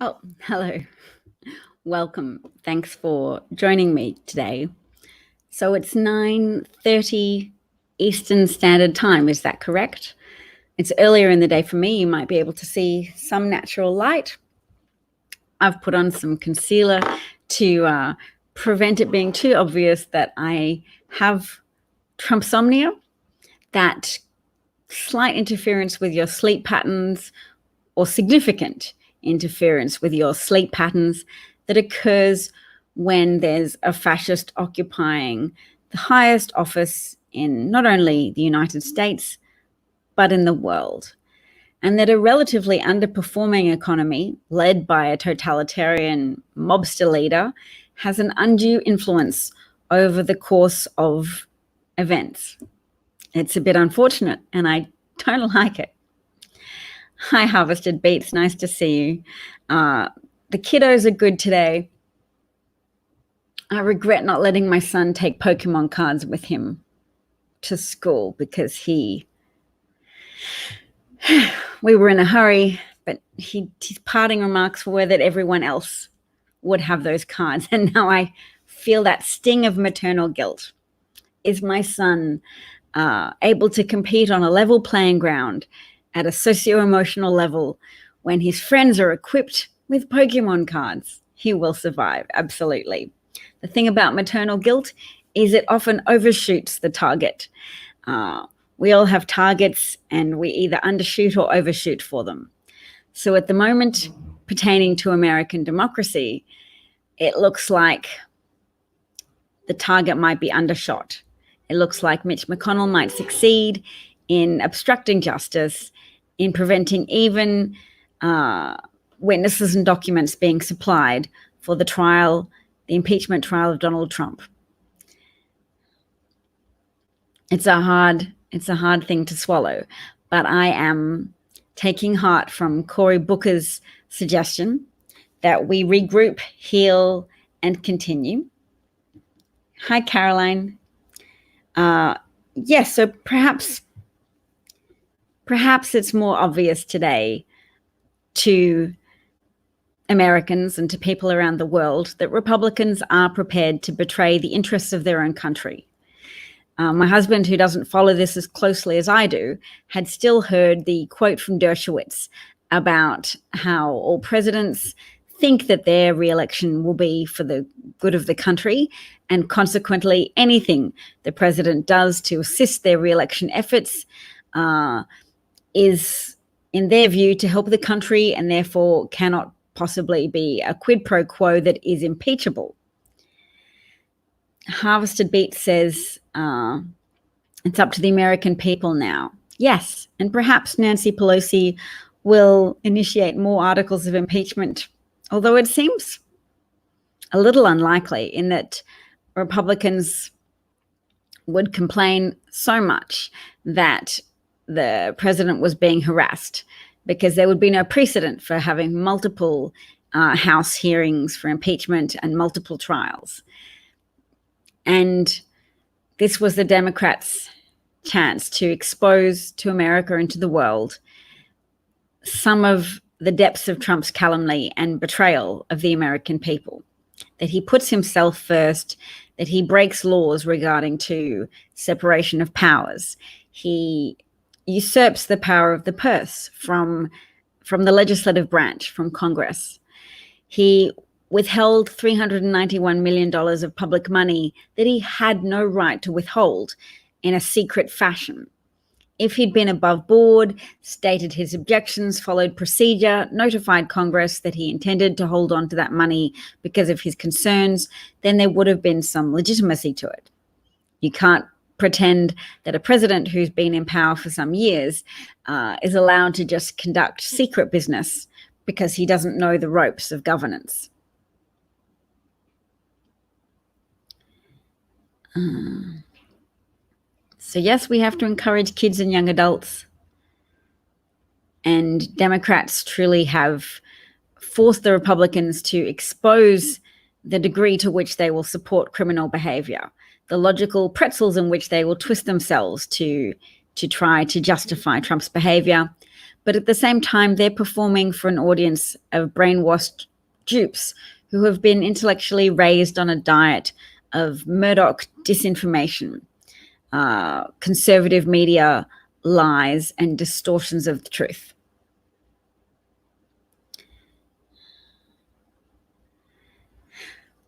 Oh, hello. Welcome. Thanks for joining me today. So it's 9:30 Eastern Standard Time, is that correct? It's earlier in the day for me. You might be able to see some natural light. I've put on some concealer to prevent it being too obvious that I have Trumpsomnia, that slight interference with your sleep patterns or significant interference with your sleep patterns that occurs when there's a fascist occupying the highest office in not only the United States, but in the world. And that a relatively underperforming economy led by a totalitarian mobster leader has an undue influence over the course of events. It's a bit unfortunate, and I don't like it. Hi, Harvested Beats. Nice to see you. The kiddos are good today. I regret not letting my son take Pokemon cards with him to school because we were in a hurry, but his parting remarks were that everyone else would have those cards. And now I feel that sting of maternal guilt. Is my son able to compete on a level playing ground at a socio-emotional level when his friends are equipped with Pokemon cards? He will survive, absolutely. The thing about maternal guilt is it often overshoots the target. We all have targets and we either undershoot or overshoot for them. So at the moment, pertaining to American democracy, it looks like the target might be undershot. It looks like Mitch McConnell might succeed in obstructing justice, in preventing even witnesses and documents being supplied for the impeachment trial of Donald Trump. It's a hard thing to swallow, but I am taking heart from Cory Booker's suggestion that we regroup, heal, and continue. Hi, Caroline. Yes, so perhaps it's more obvious today to Americans and to people around the world that Republicans are prepared to betray the interests of their own country. My husband, who doesn't follow this as closely as I do, had still heard the quote from Dershowitz about how all presidents think that their re-election will be for the good of the country, and consequently anything the president does to assist their re-election efforts is, in their view, to help the country and therefore cannot possibly be a quid pro quo that is impeachable. Harvested Beat says it's up to the American people now. Yes, and perhaps Nancy Pelosi will initiate more articles of impeachment, although it seems a little unlikely in that Republicans would complain so much that the president was being harassed, because there would be no precedent for having multiple House hearings for impeachment and multiple trials. And this was the Democrats' chance to expose to America and to the world some of the depths of Trump's calumny and betrayal of the American people, that he puts himself first, that he breaks laws regarding to separation of powers. He usurps the power of the purse from the legislative branch, from Congress. He withheld $391 million of public money that he had no right to withhold in a secret fashion. If he'd been above board, stated his objections, followed procedure, notified Congress that he intended to hold on to that money because of his concerns, then there would have been some legitimacy to it. You can't pretend that a president who's been in power for some years is allowed to just conduct secret business because he doesn't know the ropes of governance. So yes, we have to encourage kids and young adults. And Democrats truly have forced the Republicans to expose the degree to which they will support criminal behavior, the logical pretzels in which they will twist themselves to try to justify Trump's behavior. But at the same time, they're performing for an audience of brainwashed dupes who have been intellectually raised on a diet of Murdoch disinformation, conservative media lies, and distortions of the truth.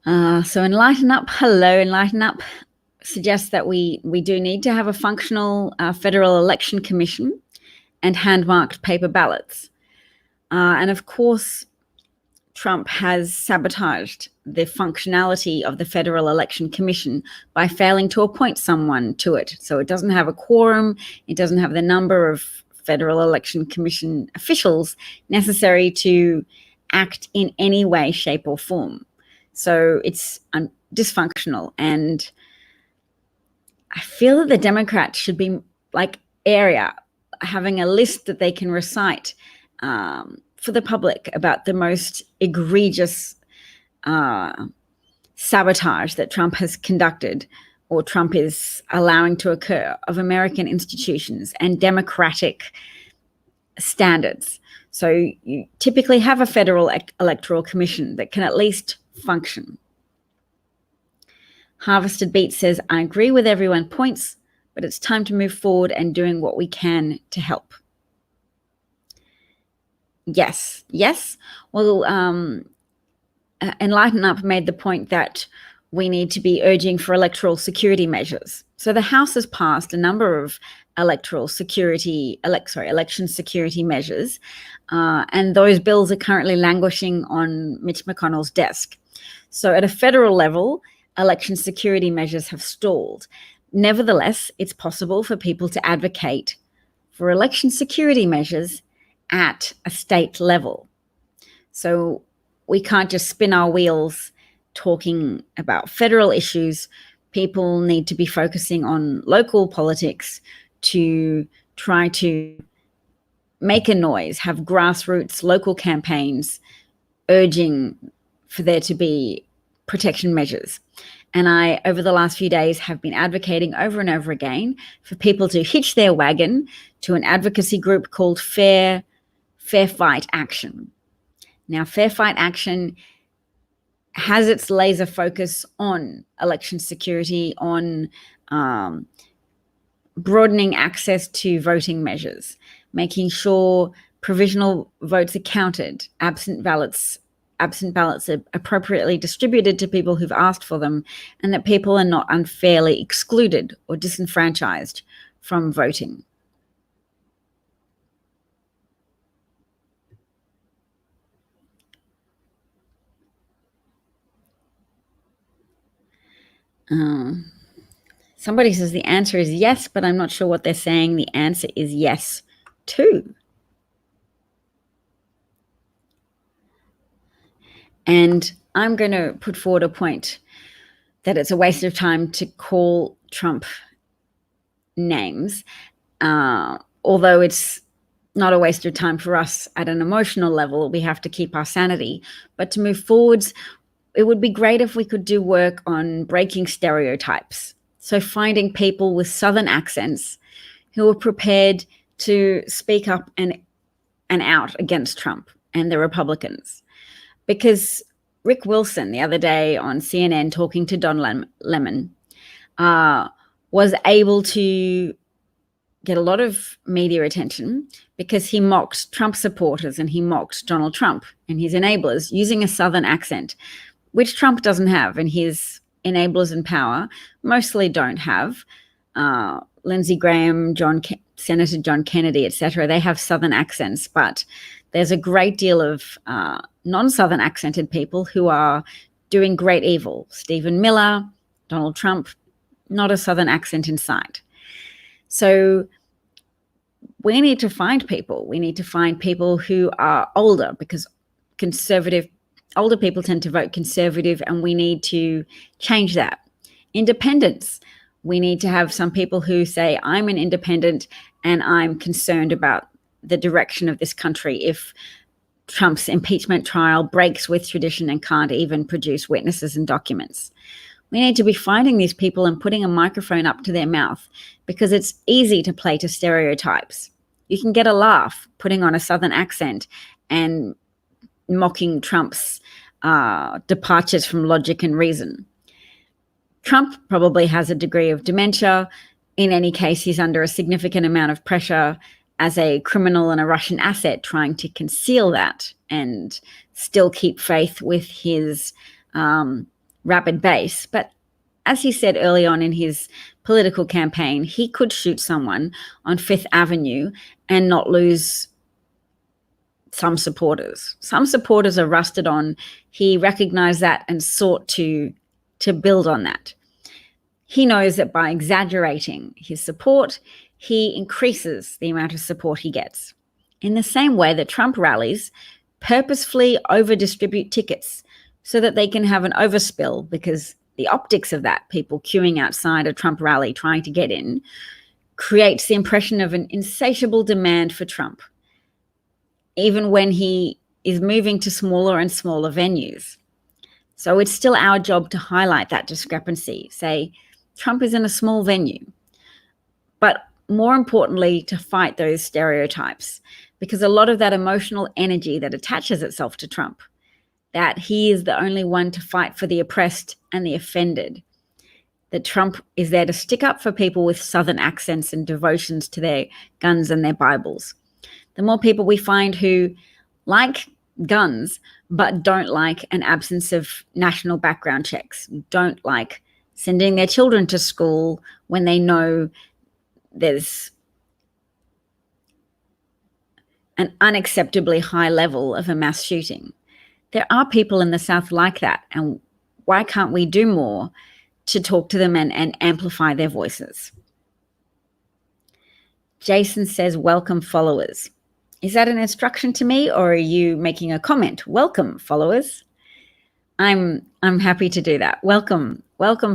So Enlighten Up, hello, Enlighten Up, suggests that we do need to have a functional federal election commission and hand-marked paper ballots. And of course, Trump has sabotaged the functionality of the Federal Election Commission by failing to appoint someone to it. So it doesn't have a quorum. It doesn't have the number of Federal Election Commission officials necessary to act in any way, shape, or form. So it's dysfunctional. And I feel that the Democrats should be like area, having a list that they can recite for the public about the most egregious sabotage that Trump has conducted or Trump is allowing to occur of American institutions and democratic standards. So you typically have a federal electoral commission that can at least function. Harvested Beat says, I agree with everyone points, but it's time to move forward and doing what we can to help. Yes. Well, Enlighten Up made the point that we need to be urging for electoral security measures. So the House has passed a number of election security measures, and those bills are currently languishing on Mitch McConnell's desk. So at a federal level, election security measures have stalled. Nevertheless, it's possible for people to advocate for election security measures at a state level. So we can't just spin our wheels talking about federal issues. People need to be focusing on local politics to try to make a noise, have grassroots local campaigns urging for there to be protection measures. And I, over the last few days, have been advocating over and over again for people to hitch their wagon to an advocacy group called Fair Fight Action. Now, Fair Fight Action has its laser focus on election security, on broadening access to voting measures, making sure provisional votes are counted, absent ballots are appropriately distributed to people who've asked for them, and that people are not unfairly excluded or disenfranchised from voting. Somebody says the answer is yes, but I'm not sure what they're saying. The answer is yes, too. And I'm going to put forward a point that it's a waste of time to call Trump names, although it's not a waste of time for us at an emotional level. We have to keep our sanity. But to move forwards, it would be great if we could do work on breaking stereotypes. So finding people with Southern accents who are prepared to speak up and out against Trump and the Republicans. Because Rick Wilson the other day on CNN talking to Don Lemon was able to get a lot of media attention because he mocked Trump supporters and he mocked Donald Trump and his enablers using a Southern accent, which Trump doesn't have, and his enablers in power mostly don't have. Lindsey Graham, Senator John Kennedy, etc. They have Southern accents, but there's a great deal of non-Southern accented people who are doing great evil. Stephen Miller, Donald Trump, not a Southern accent in sight. So we need to find people. We need to find people who are older, because older people tend to vote conservative, and we need to change that. Independents. We need to have some people who say, I'm an independent and I'm concerned about the direction of this country if Trump's impeachment trial breaks with tradition and can't even produce witnesses and documents. We need to be finding these people and putting a microphone up to their mouth, because it's easy to play to stereotypes. You can get a laugh putting on a Southern accent and mocking Trump's departures from logic and reason. Trump probably has a degree of dementia. In any case, he's under a significant amount of pressure as a criminal and a Russian asset, trying to conceal that and still keep faith with his rabid base. But as he said early on in his political campaign, he could shoot someone on Fifth Avenue and not lose some supporters. Some supporters are rusted on. He recognized that and sought to build on that. He knows that by exaggerating his support, he increases the amount of support he gets. In the same way that Trump rallies purposefully over-distribute tickets so that they can have an overspill, because the optics of that, people queuing outside a Trump rally trying to get in, creates the impression of an insatiable demand for Trump, even when he is moving to smaller and smaller venues. So it's still our job to highlight that discrepancy, say Trump is in a small venue, but more importantly, to fight those stereotypes, because a lot of that emotional energy that attaches itself to Trump, that he is the only one to fight for the oppressed and the offended, that Trump is there to stick up for people with Southern accents and devotions to their guns and their Bibles. The more people we find who like guns but don't like an absence of national background checks, don't like sending their children to school when they know there's an unacceptably high level of a mass shooting. There are people in the South like that, and why can't we do more to talk to them and amplify their voices? Jason says, welcome followers. Is that an instruction to me, or are you making a comment? Welcome followers. I'm happy to do that. Welcome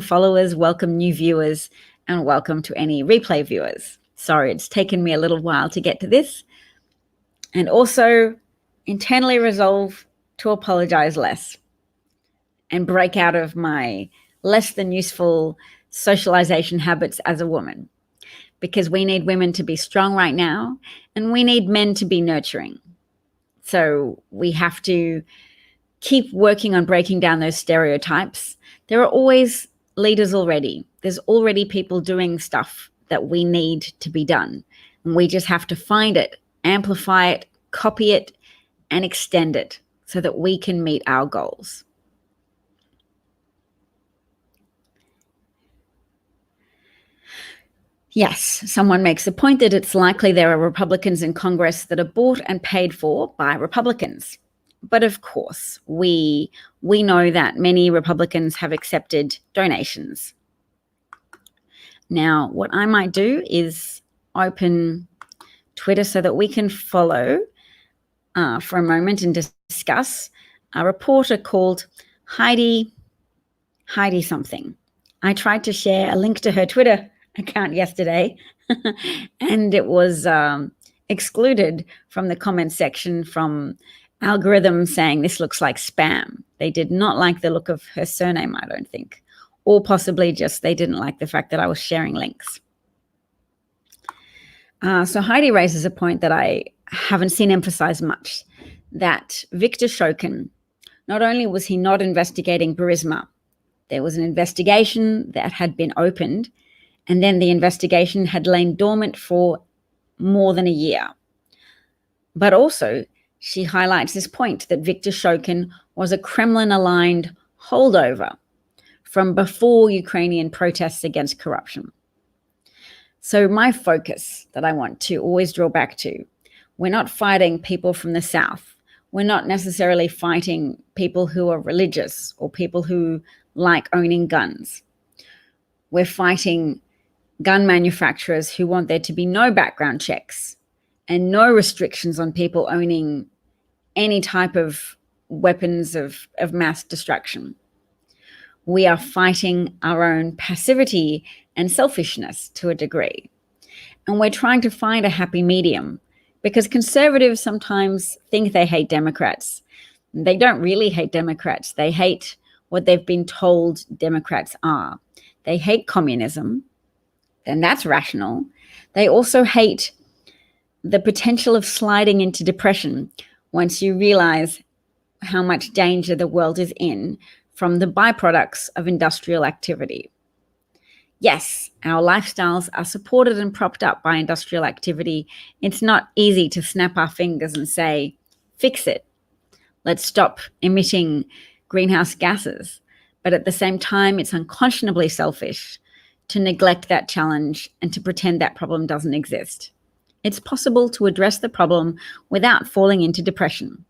followers, welcome new viewers, and welcome to any replay viewers. Sorry, it's taken me a little while to get to this. And also internally resolve to apologize less and break out of my less than useful socialization habits as a woman, because we need women to be strong right now and we need men to be nurturing. So we have to keep working on breaking down those stereotypes. There are always leaders already. There's already people doing stuff that we need to be done. And we just have to find it, amplify it, copy it, and extend it so that we can meet our goals. Yes, someone makes a point that it's likely there are Republicans in Congress that are bought and paid for by Republicans. But of course, we know that many Republicans have accepted donations. Now, what I might do is open Twitter so that we can follow for a moment and discuss a reporter called Heidi something. I tried to share a link to her Twitter account yesterday and it was excluded from the comment section from algorithms saying this looks like spam. They did not like the look of her surname, I don't think, or possibly just they didn't like the fact that I was sharing links. So Heidi raises a point that I haven't seen emphasized much, that Victor Shokin, not only was he not investigating Burisma, there was an investigation that had been opened, and then the investigation had lain dormant for more than a year. But also, she highlights this point that Victor Shokin was a Kremlin-aligned holdover from before Ukrainian protests against corruption. So my focus that I want to always draw back to, we're not fighting people from the South. We're not necessarily fighting people who are religious or people who like owning guns. We're fighting gun manufacturers who want there to be no background checks and no restrictions on people owning any type of weapons of mass destruction. We are fighting our own passivity and selfishness to a degree. And we're trying to find a happy medium, because conservatives sometimes think they hate Democrats. They don't really hate Democrats. They hate what they've been told Democrats are. They hate communism, and that's rational. They also hate the potential of sliding into depression once you realize how much danger the world is in from the byproducts of industrial activity. Yes, our lifestyles are supported and propped up by industrial activity. It's not easy to snap our fingers and say, fix it. Let's stop emitting greenhouse gases. But at the same time, it's unconscionably selfish to neglect that challenge and to pretend that problem doesn't exist. It's possible to address the problem without falling into depression.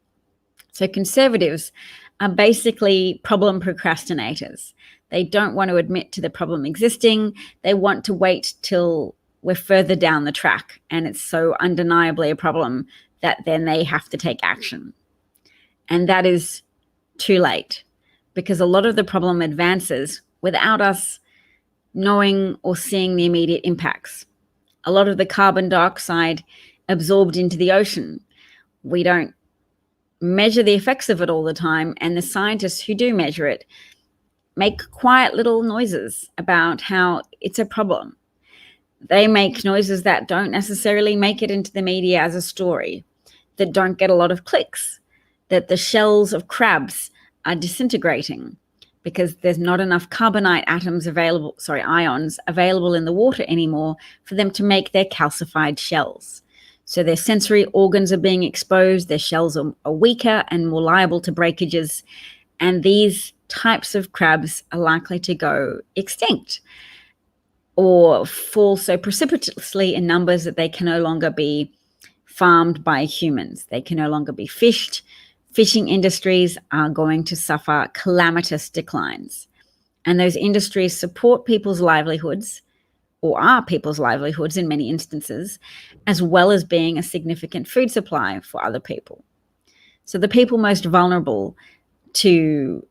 So conservatives are basically problem procrastinators. They don't want to admit to the problem existing. They want to wait till we're further down the track and it's so undeniably a problem that then they have to take action. And that is too late, because a lot of the problem advances without us knowing or seeing the immediate impacts. A lot of the carbon dioxide absorbed into the ocean, we don't measure the effects of it all the time, and the scientists who do measure it make quiet little noises about how it's a problem. They make noises that don't necessarily make it into the media as a story, that don't get a lot of clicks, that the shells of crabs are disintegrating because there's not enough carbonate ions available in the water anymore for them to make their calcified shells. So their sensory organs are being exposed, their shells are weaker and more liable to breakages, and these types of crabs are likely to go extinct or fall so precipitously in numbers that they can no longer be farmed by humans. They can no longer be fished. Fishing industries are going to suffer calamitous declines. And those industries support people's livelihoods, or are people's livelihoods in many instances, as well as being a significant food supply for other people. So the people most vulnerable to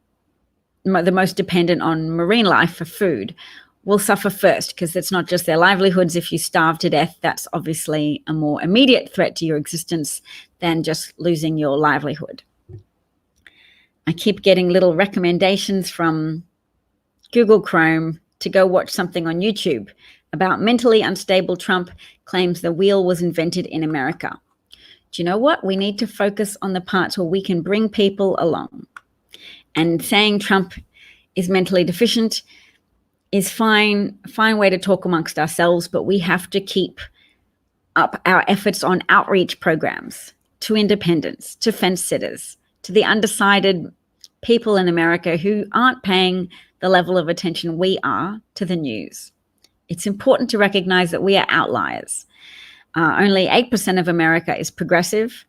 the most dependent on marine life for food will suffer first, because it's not just their livelihoods. If you starve to death, that's obviously a more immediate threat to your existence than just losing your livelihood. I keep getting little recommendations from Google Chrome to go watch something on YouTube about mentally unstable Trump claims the wheel was invented in America. Do you know what? We need to focus on the parts where we can bring people along. And saying Trump is mentally deficient is fine, a fine way to talk amongst ourselves, but we have to keep up our efforts on outreach programs to independents, to fence sitters, to the undecided people in America who aren't paying the level of attention we are to the news. It's important to recognize that we are outliers. Only 8% of America is progressive,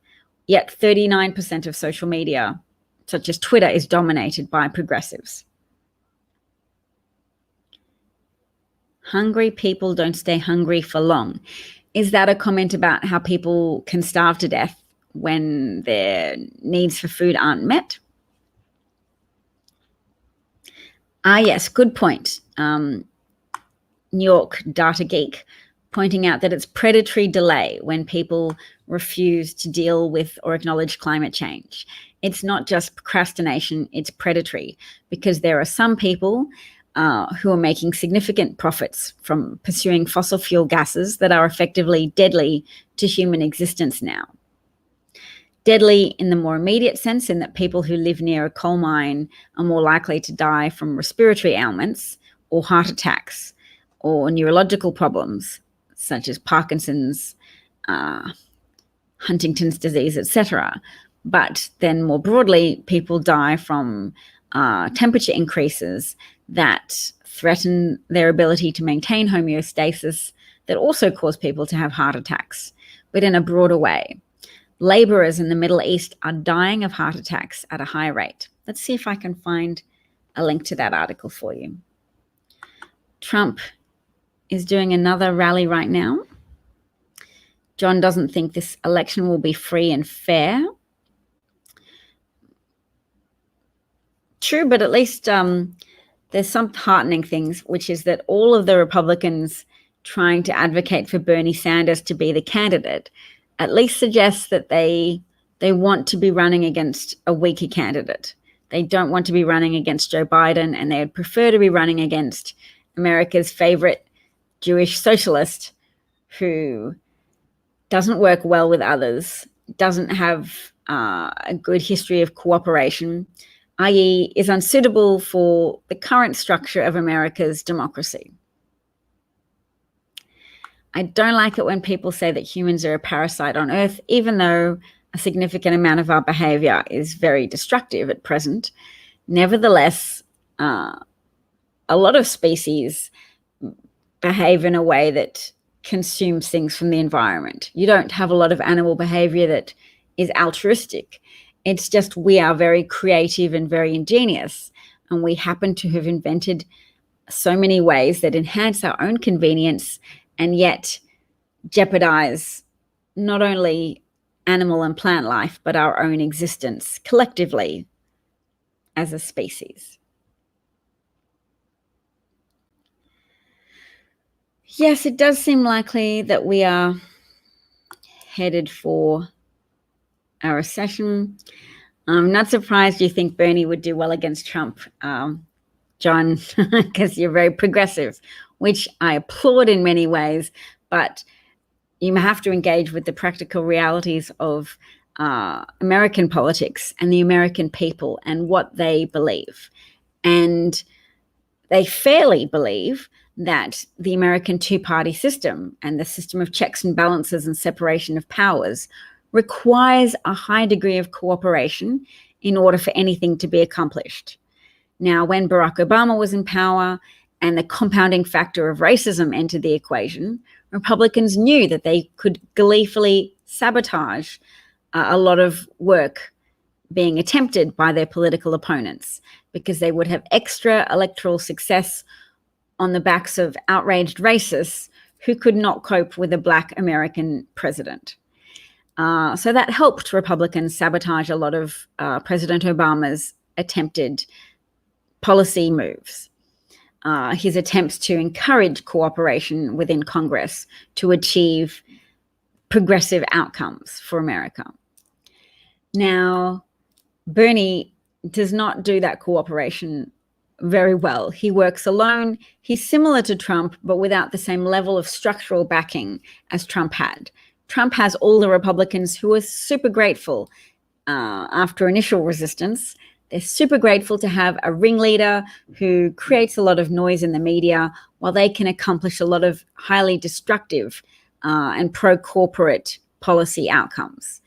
yet 39% of social media, such as Twitter, is dominated by progressives. Hungry people don't stay hungry for long. Is that a comment about how people can starve to death when their needs for food aren't met? Yes, good point. New York Data Geek pointing out that it's predatory delay when people refuse to deal with or acknowledge climate change. It's not just procrastination, it's predatory, because there are some people who are making significant profits from pursuing fossil fuel gases that are effectively deadly to human existence now. Deadly in the more immediate sense, in that people who live near a coal mine are more likely to die from respiratory ailments or heart attacks or neurological problems such as Parkinson's, Huntington's disease, etc. But then more broadly, people die from temperature increases that threaten their ability to maintain homeostasis, that also cause people to have heart attacks, but in a broader way. Laborers in the Middle East are dying of heart attacks at a high rate. Let's see if I can find a link to that article for you. Trump is doing another rally right now. John doesn't think this election will be free and fair. True, but at least there's some heartening things, which is that all of the Republicans trying to advocate for Bernie Sanders to be the candidate at least suggests that they want to be running against a weaker candidate. They don't want to be running against Joe Biden, and they would prefer to be running against America's favorite Jewish socialist who doesn't work well with others, doesn't have a good history of cooperation, i.e., is unsuitable for the current structure of America's democracy. I don't like it when people say that humans are a parasite on Earth, even though a significant amount of our behavior is very destructive at present. Nevertheless, a lot of species behave in a way that consumes things from the environment. You don't have a lot of animal behavior that is altruistic. It's just we are very creative and very ingenious, and we happen to have invented so many ways that enhance our own convenience and yet jeopardize not only animal and plant life, but our own existence collectively as a species. Yes, it does seem likely that we are headed for a recession. I'm not surprised you think Bernie would do well against Trump, John, because you're very progressive, which I applaud in many ways, but you have to engage with the practical realities of American politics and the American people and what they believe. And they fairly believe that the American two-party system and the system of checks and balances and separation of powers requires a high degree of cooperation in order for anything to be accomplished. Now, when Barack Obama was in power and the compounding factor of racism entered the equation, Republicans knew that they could gleefully sabotage a lot of work being attempted by their political opponents because they would have extra electoral success on the backs of outraged racists who could not cope with a Black American president. So that helped Republicans sabotage a lot of President Obama's attempted policy moves, his attempts to encourage cooperation within Congress to achieve progressive outcomes for America. Now, Bernie does not do that cooperation very well. He works alone. He's similar to Trump, but without the same level of structural backing as Trump had. Trump has all the Republicans who are super grateful after initial resistance. They're super grateful to have a ringleader who creates a lot of noise in the media while they can accomplish a lot of highly destructive and pro-corporate policy outcomes.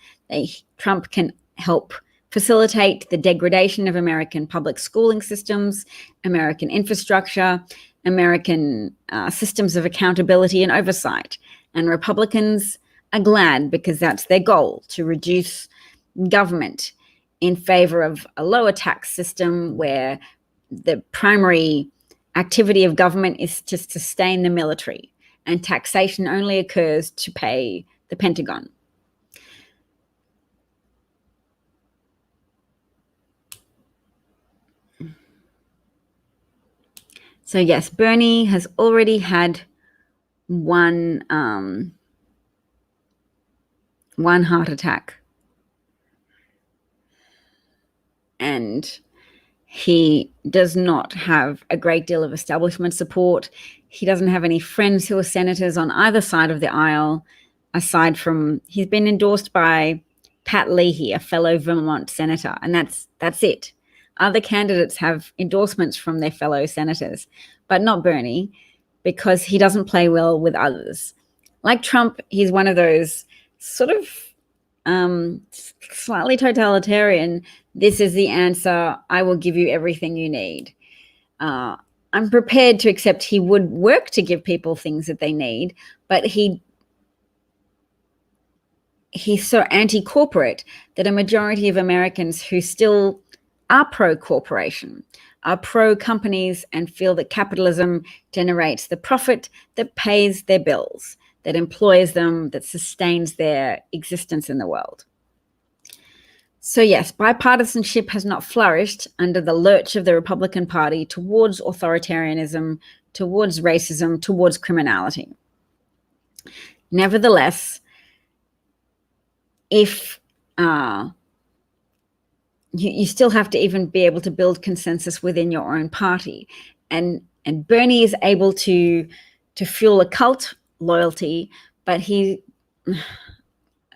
Trump can help facilitate the degradation of American public schooling systems, American infrastructure, American systems of accountability and oversight. And Republicans are glad because that's their goal, to reduce government in favor of a lower tax system where the primary activity of government is to sustain the military, and taxation only occurs to pay the Pentagon. So yes, Bernie has already had one heart attack, and he does not have a great deal of establishment support. He doesn't have any friends who are senators on either side of the aisle, aside from he's been endorsed by Pat Leahy, a fellow Vermont senator, and that's it. Other candidates have endorsements from their fellow senators, but not Bernie, because he doesn't play well with others. Like Trump, he's one of those sort of slightly totalitarian, this is the answer, I will give you everything you need. I'm prepared to accept he would work to give people things that they need, but he's so anti-corporate that a majority of Americans who still are pro-corporation, are pro-companies, and feel that capitalism generates the profit that pays their bills, that employs them, that sustains their existence in the world. So yes, bipartisanship has not flourished under the lurch of the Republican Party towards authoritarianism, towards racism, towards criminality. Nevertheless, if you still have to even be able to build consensus within your own party. And Bernie is able to fuel a cult loyalty, but he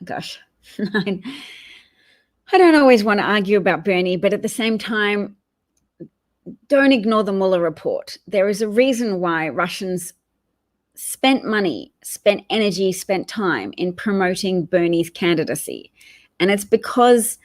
gosh, I don't always want to argue about Bernie, but at the same time, don't ignore the Mueller report. There is a reason why Russians spent money, spent energy, spent time in promoting Bernie's candidacy. And it's because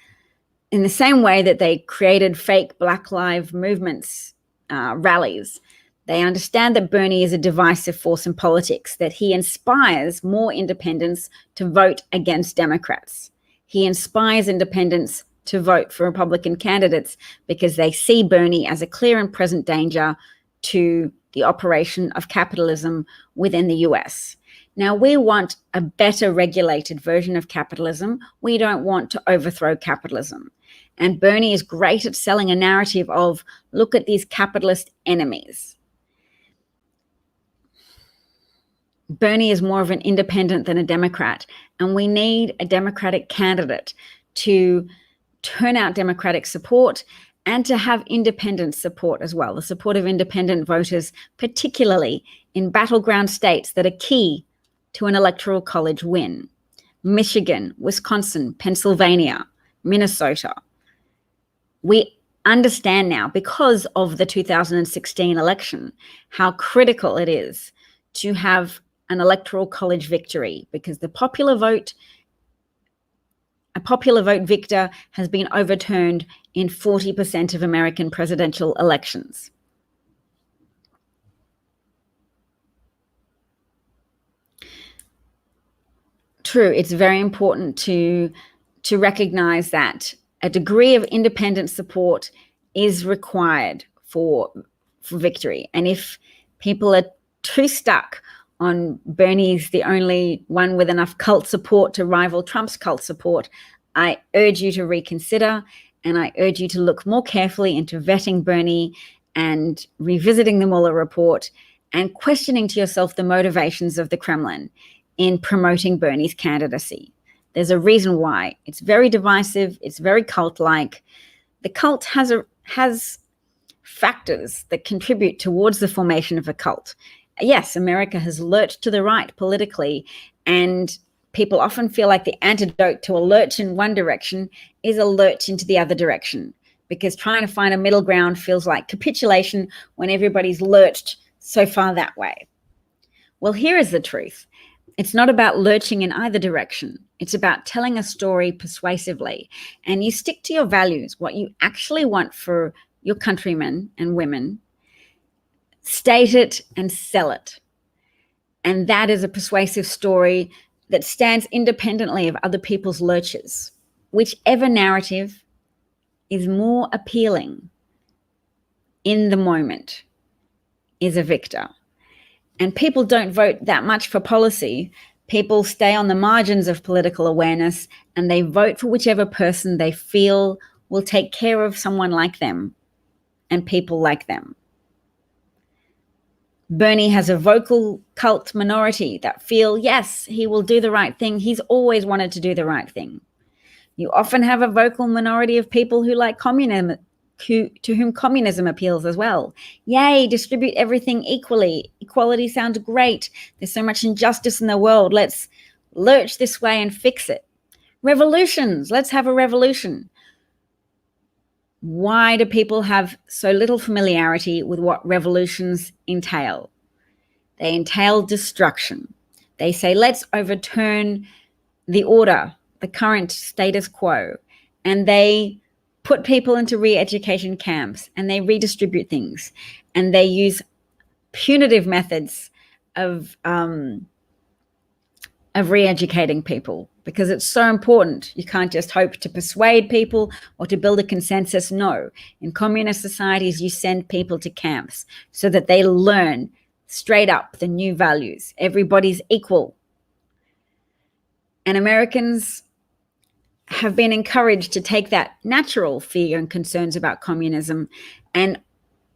in the same way that they created fake Black Lives movements, rallies, they understand that Bernie is a divisive force in politics, that he inspires more independents to vote against Democrats. He inspires independents to vote for Republican candidates because they see Bernie as a clear and present danger to the operation of capitalism within the US. Now, we want a better regulated version of capitalism. We don't want to overthrow capitalism. And Bernie is great at selling a narrative of, look at these capitalist enemies. Bernie is more of an independent than a Democrat, and we need a Democratic candidate to turn out Democratic support and to have independent support as well, the support of independent voters, particularly in battleground states that are key to an electoral college win. Michigan, Wisconsin, Pennsylvania, Minnesota. We understand now, because of the 2016 election, how critical it is to have an electoral college victory, because a popular vote victor has been overturned in 40% of American presidential elections. True, it's very important to recognize that a degree of independent support is required for victory. And if people are too stuck on Bernie's the only one with enough cult support to rival Trump's cult support, I urge you to reconsider, and I urge you to look more carefully into vetting Bernie and revisiting the Mueller report and questioning to yourself the motivations of the Kremlin in promoting Bernie's candidacy. There's a reason why. It's very divisive. It's very cult-like. The cult has factors that contribute towards the formation of a cult. Yes, America has lurched to the right politically, and people often feel like the antidote to a lurch in one direction is a lurch into the other direction, because trying to find a middle ground feels like capitulation when everybody's lurched so far that way. Well, here is the truth. It's not about lurching in either direction. It's about telling a story persuasively, and you stick to your values, what you actually want for your countrymen and women. State it and sell it. And that is a persuasive story that stands independently of other people's lurches. Whichever narrative is more appealing in the moment is a victor. And people don't vote that much for policy. People stay on the margins of political awareness, and they vote for whichever person they feel will take care of someone like them and people like them. Bernie has a vocal cult minority that feel, yes, he will do the right thing. He's always wanted to do the right thing. You often have a vocal minority of people who like communism, to whom communism appeals as well. Yay, distribute everything equally. Equality sounds great. There's so much injustice in the world. Let's lurch this way and fix it. Revolutions. Let's have a revolution. Why do people have so little familiarity with what revolutions entail? They entail destruction. They say, let's overturn the order, the current status quo. And they put people into re-education camps, and they redistribute things. And they use punitive methods of re-educating people, because it's so important. You can't just hope to persuade people or to build a consensus. No. In communist societies, you send people to camps so that they learn straight up the new values. Everybody's equal. And Americans have been encouraged to take that natural fear and concerns about communism and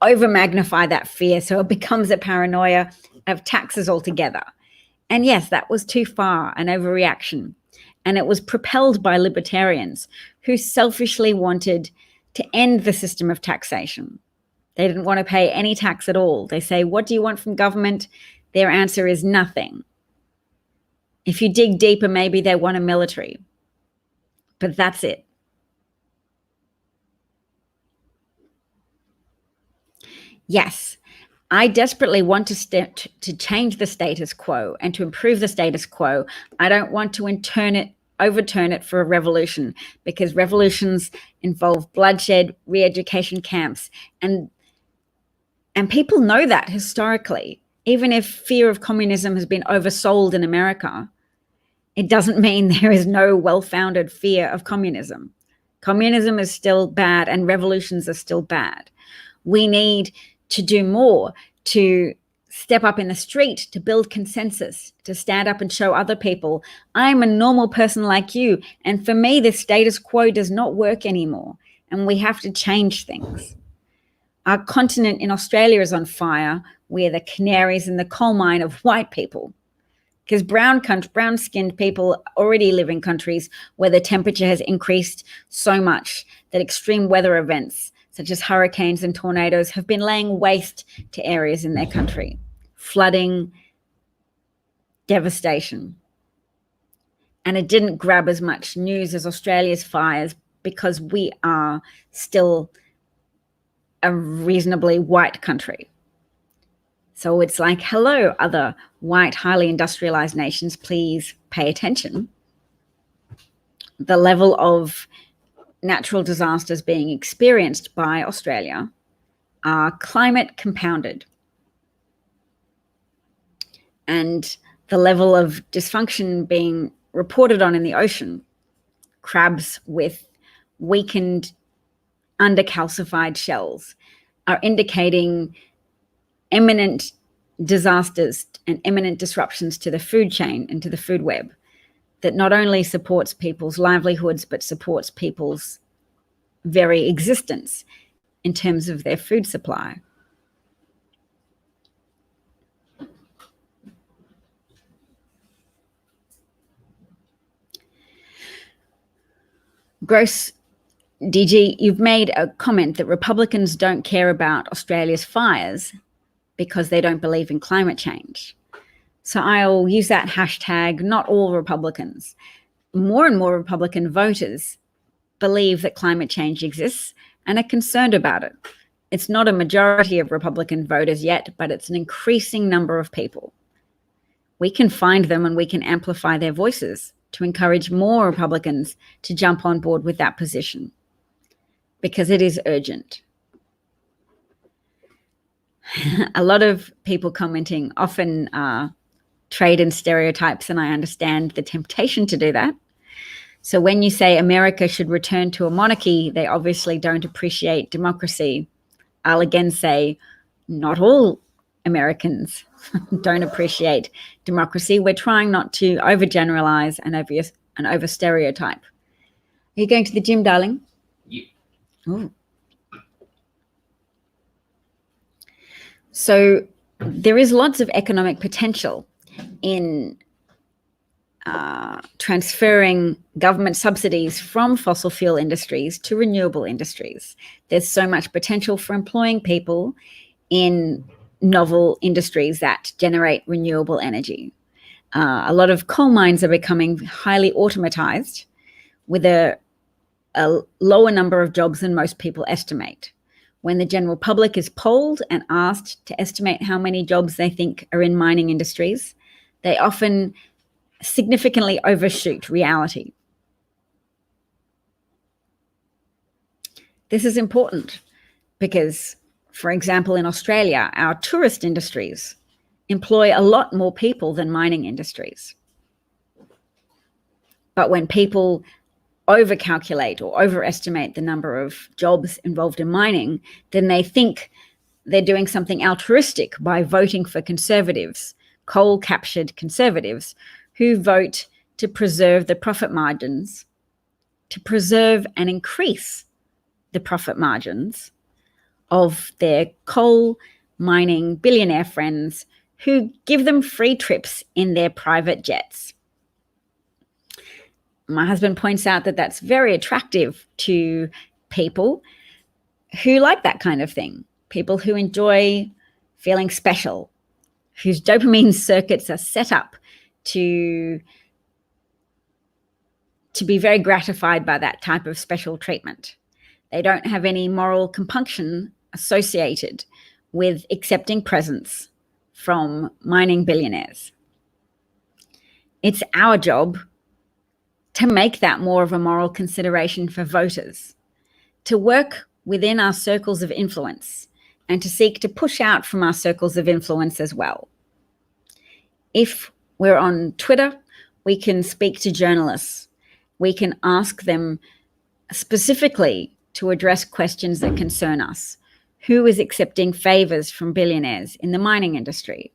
over-magnify that fear so it becomes a paranoia of taxes altogether. And yes, that was too far, an overreaction. And it was propelled by libertarians who selfishly wanted to end the system of taxation. They didn't want to pay any tax at all. They say, what do you want from government? Their answer is nothing. If you dig deeper, maybe they want a military, but that's it. Yes, I desperately want to change the status quo and to improve the status quo. I don't want to overturn it for a revolution, because revolutions involve bloodshed, re-education camps, and people know that historically. Even if fear of communism has been oversold in America, it doesn't mean there is no well-founded fear of communism. Communism is still bad and revolutions are still bad. We need to do more, to step up in the street, to build consensus, to stand up and show other people, I'm a normal person like you, and for me, the status quo does not work anymore, and we have to change things. Our continent in Australia is on fire. We're the canaries in the coal mine of white people, because brown-skinned people already live in countries where the temperature has increased so much that extreme weather events such as hurricanes and tornadoes have been laying waste to areas in their country. Flooding, devastation. And it didn't grab as much news as Australia's fires because we are still a reasonably white country. So it's like, hello, other white, highly industrialized nations, please pay attention. The level of natural disasters being experienced by Australia are climate compounded. And the level of dysfunction being reported on in the ocean, crabs with weakened, undercalcified shells, are indicating imminent disasters and imminent disruptions to the food chain and to the food web that not only supports people's livelihoods, but supports people's very existence in terms of their food supply. Gross DG, you've made a comment that Republicans don't care about Australia's fires because they don't believe in climate change. So I'll use that hashtag, not all Republicans. More and more Republican voters believe that climate change exists and are concerned about it. It's not a majority of Republican voters yet, but it's an increasing number of people. We can find them and we can amplify their voices to encourage more Republicans to jump on board with that position, because it is urgent. A lot of people commenting often trade in stereotypes, and I understand the temptation to do that. So when you say America should return to a monarchy, they obviously don't appreciate democracy. I'll again say, not all Americans don't appreciate democracy. We're trying not to overgeneralize and over stereotype. Are you going to the gym, darling? Yeah. Ooh. So there is lots of economic potential in transferring government subsidies from fossil fuel industries to renewable industries. There's so much potential for employing people in novel industries that generate renewable energy. A lot of coal mines are becoming highly automatized with a lower number of jobs than most people estimate. When the general public is polled and asked to estimate how many jobs they think are in mining industries, they often significantly overshoot reality. This is important because, for example, in Australia, our tourist industries employ a lot more people than mining industries. But when people overcalculate or overestimate the number of jobs involved in mining, then they think they're doing something altruistic by voting for conservatives, coal-captured conservatives, who vote to preserve the profit margins, to preserve and increase the profit margins of their coal mining billionaire friends who give them free trips in their private jets. My husband points out that that's very attractive to people who like that kind of thing, people who enjoy feeling special, whose dopamine circuits are set up to be very gratified by that type of special treatment. They don't have any moral compunction associated with accepting presents from mining billionaires. It's our job to make that more of a moral consideration for voters, to work within our circles of influence and to seek to push out from our circles of influence as well. If we're on Twitter, we can speak to journalists. We can ask them specifically to address questions that concern us. Who is accepting favors from billionaires in the mining industry?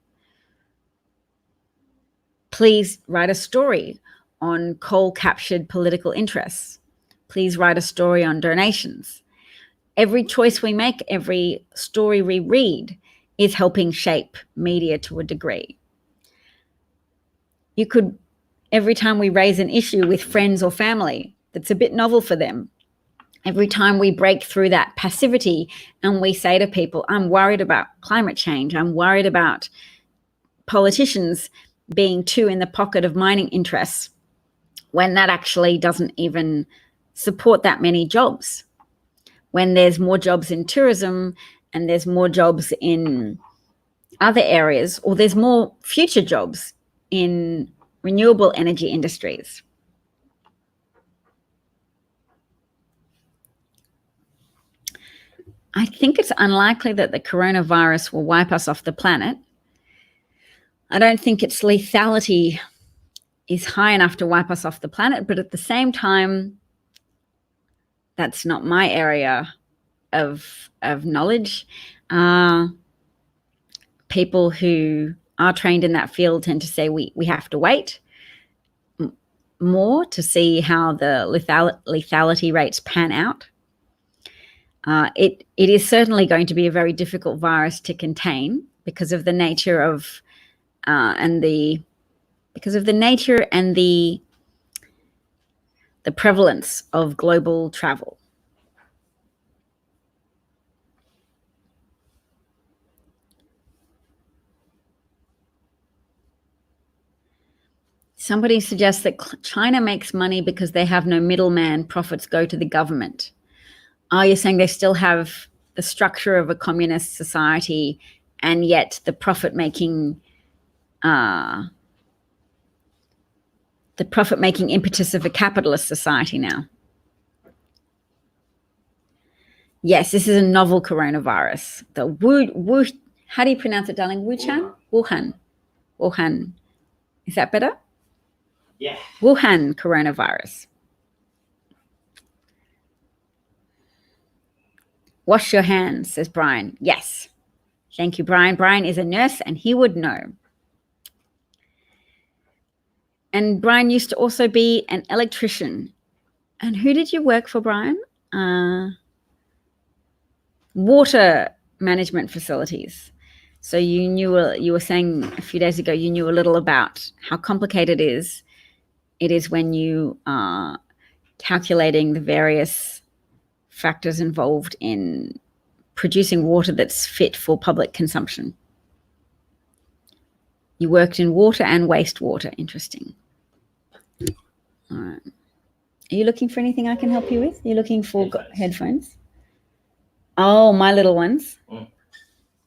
Please write a story on coal-captured political interests. Please write a story on donations. Every choice we make, every story we read is helping shape media to a degree. You could, every time we raise an issue with friends or family that's a bit novel for them, every time we break through that passivity and we say to people, I'm worried about climate change, I'm worried about politicians being too in the pocket of mining interests, when that actually doesn't even support that many jobs. When there's more jobs in tourism and there's more jobs in other areas, or there's more future jobs in renewable energy industries. I think it's unlikely that the coronavirus will wipe us off the planet. I don't think its lethality is high enough to wipe us off the planet, but at the same time, that's not my area of knowledge. People who are trained in that field tend to say we have to wait more to see how the lethality rates pan out. It is certainly going to be a very difficult virus to contain because of the nature of the prevalence of global travel. Somebody suggests that China makes money because they have no middleman, profits go to the government. Are you saying they still have the structure of a communist society and yet the profit-making impetus of a capitalist society now? Yes, this is a novel coronavirus. The how do you pronounce it, darling? Wuhan. Is that better? Yeah. Wuhan coronavirus. Wash your hands, says Brian. Yes. Thank you, Brian. Brian is a nurse and he would know. And Brian used to also be an electrician. And who did you work for, Brian? Water management facilities. So you were saying a few days ago, you knew a little about how complicated it is when you are calculating the various factors involved in producing water that's fit for public consumption. You worked in water and wastewater. Interesting. All right. Are you looking for anything I can help you with? Are you looking for headphones? Oh, my little ones. Do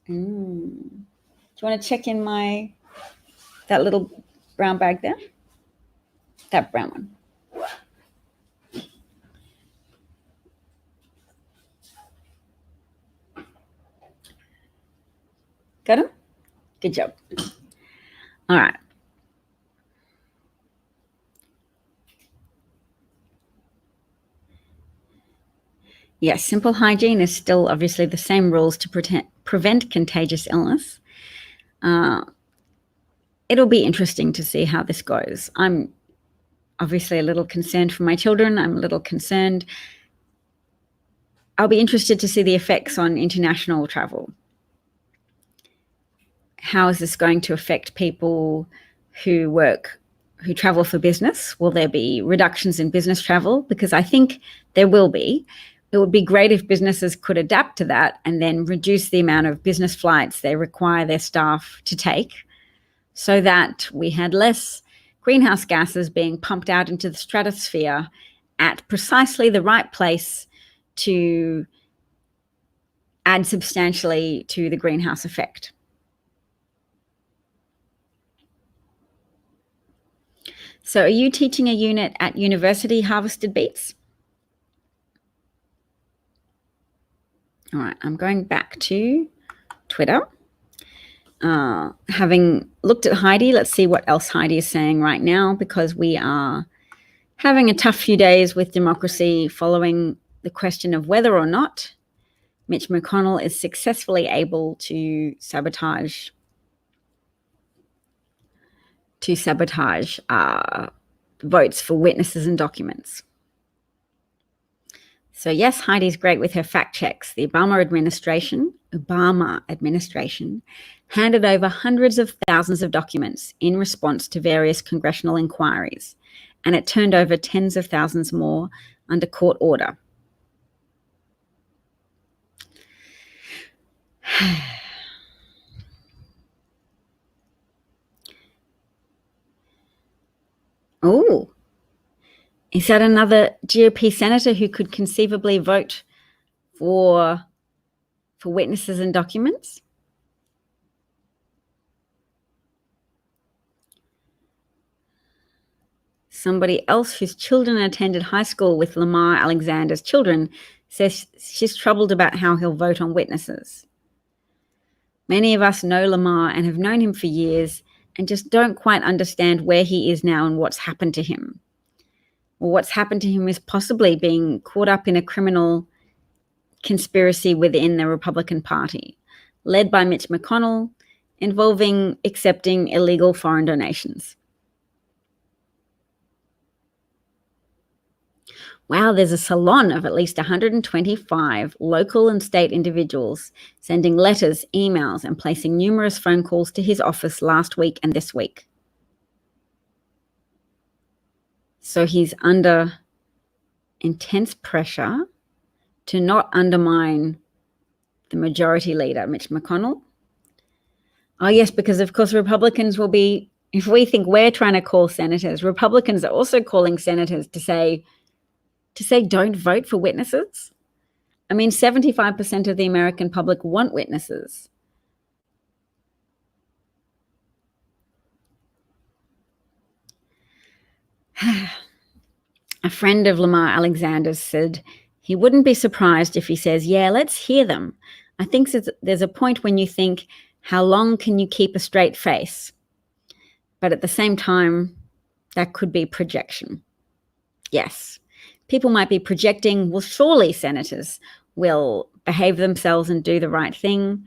you want to check in that little brown bag there? That brown one. Got him? Good job. All right. Yes, simple hygiene is still obviously the same rules to prevent contagious illness. It'll be interesting to see how this goes. I'm obviously a little concerned for my children. I'm a little concerned. I'll be interested to see the effects on international travel. How is this going to affect people who travel for business? Will there be reductions in business travel? Because I think there will be. It would be great if businesses could adapt to that and then reduce the amount of business flights they require their staff to take so that we had less greenhouse gases being pumped out into the stratosphere at precisely the right place to add substantially to the greenhouse effect. So are you teaching a unit at university, Harvested Beats? All right, I'm going back to Twitter. Having looked at Heidi, let's see what else Heidi is saying right now, because we are having a tough few days with democracy following the question of whether or not Mitch McConnell is successfully able to sabotage votes for witnesses and documents. So yes, Heidi's great with her fact checks. The Obama administration handed over hundreds of thousands of documents in response to various congressional inquiries, and it turned over tens of thousands more under court order. Oh, is that another GOP senator who could conceivably vote for witnesses and documents? Somebody else whose children attended high school with Lamar Alexander's children says she's troubled about how he'll vote on witnesses. Many of us know Lamar and have known him for years and just don't quite understand where he is now and what's happened to him. Well, what's happened to him is possibly being caught up in a criminal conspiracy within the Republican Party, led by Mitch McConnell, involving accepting illegal foreign donations. Wow, there's a salon of at least 125 local and state individuals sending letters, emails, and placing numerous phone calls to his office last week and this week. So he's under intense pressure to not undermine the majority leader, Mitch McConnell. Oh, yes, because of course Republicans will be, if we think we're trying to call senators, Republicans are also calling senators to say don't vote for witnesses. I mean, 75% of the American public want witnesses. A friend of Lamar Alexander's said he wouldn't be surprised if he says, yeah, let's hear them. I think there's a point when you think, how long can you keep a straight face? But at the same time, that could be projection. Yes, people might be projecting, well, surely senators will behave themselves and do the right thing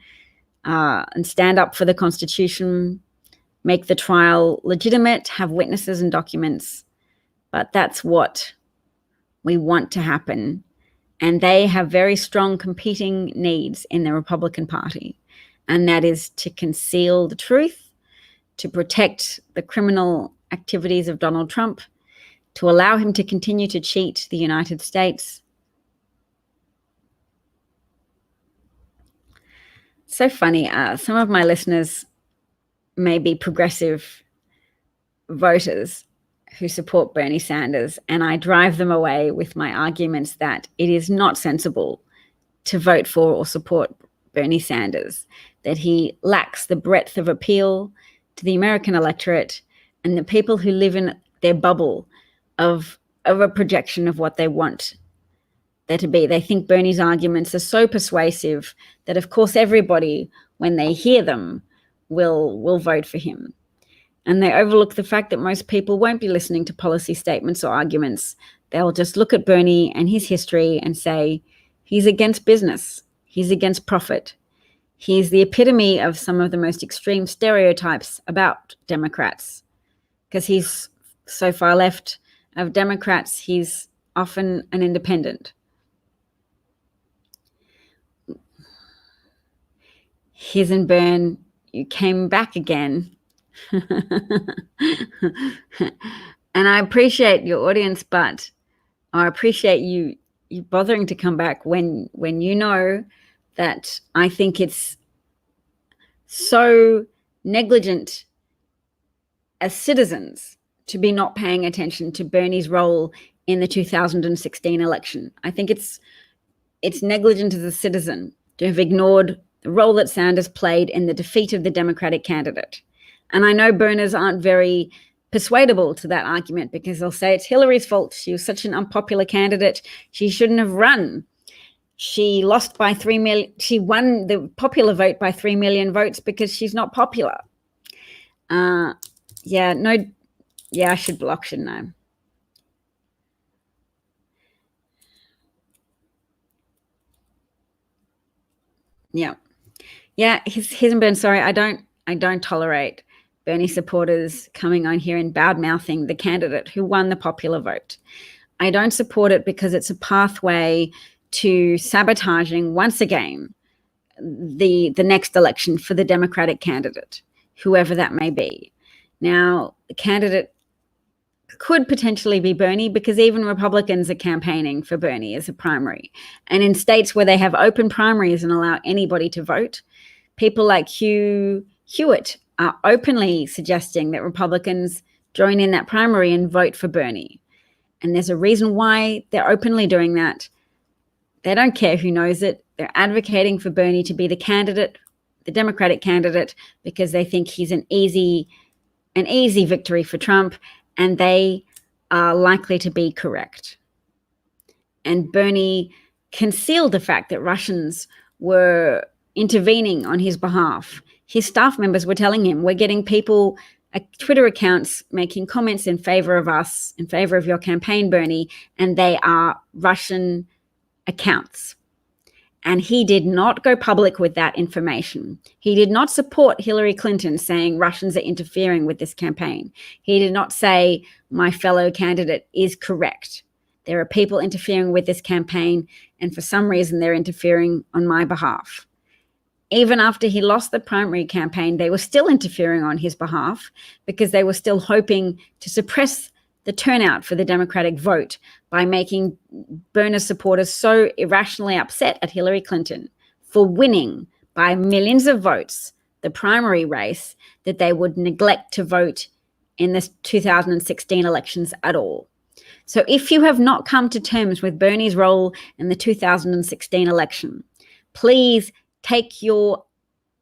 and stand up for the Constitution, make the trial legitimate, have witnesses and documents. But that's what we want to happen. And they have very strong competing needs in the Republican Party. And that is to conceal the truth, to protect the criminal activities of Donald Trump, to allow him to continue to cheat the United States. So funny. Some of my listeners may be progressive voters who support Bernie Sanders, and I drive them away with my arguments that it is not sensible to vote for or support Bernie Sanders, that he lacks the breadth of appeal to the American electorate and the people who live in their bubble of a projection of what they want there to be. They think Bernie's arguments are so persuasive that, of course, everybody, when they hear them, will vote for him. And they overlook the fact that most people won't be listening to policy statements or arguments. They'll just look at Bernie and his history and say, he's against business. He's against profit. He's the epitome of some of the most extreme stereotypes about Democrats. Because he's so far left of Democrats, he's often an independent. His and Bern, you came back again. And I appreciate your audience, but I appreciate you bothering to come back when you know that I think it's so negligent as citizens to be not paying attention to Bernie's role in the 2016 election. I think it's negligent as a citizen to have ignored the role that Sanders played in the defeat of the Democratic candidate. And I know Burners aren't very persuadable to that argument because they'll say it's Hillary's fault. She was such an unpopular candidate. She shouldn't have run. She lost by 3 million. She won the popular vote by 3 million votes because she's not popular. I should block, shouldn't I? Yeah. Here's Burn. Sorry, I don't tolerate Bernie supporters coming on here and bad-mouthing the candidate who won the popular vote. I don't support it because it's a pathway to sabotaging once again the next election for the Democratic candidate, whoever that may be. Now, the candidate could potentially be Bernie because even Republicans are campaigning for Bernie as a primary. And in states where they have open primaries and allow anybody to vote, people like Hewitt are openly suggesting that Republicans join in that primary and vote for Bernie. And there's a reason why they're openly doing that. They don't care who knows it. They're advocating for Bernie to be the candidate, the Democratic candidate, because they think he's an easy victory for Trump, and they are likely to be correct. And Bernie concealed the fact that Russians were intervening on his behalf. His staff members were telling him, we're getting people, Twitter accounts making comments in favor of us, in favor of your campaign, Bernie, and they are Russian accounts. And he did not go public with that information. He did not support Hillary Clinton saying Russians are interfering with this campaign. He did not say my fellow candidate is correct. There are people interfering with this campaign, and for some reason they're interfering on my behalf. Even after he lost the primary campaign, they were still interfering on his behalf because they were still hoping to suppress the turnout for the Democratic vote by making Bernie supporters so irrationally upset at Hillary Clinton for winning by millions of votes the primary race that they would neglect to vote in the 2016 elections at all. So if you have not come to terms with Bernie's role in the 2016 election, please take your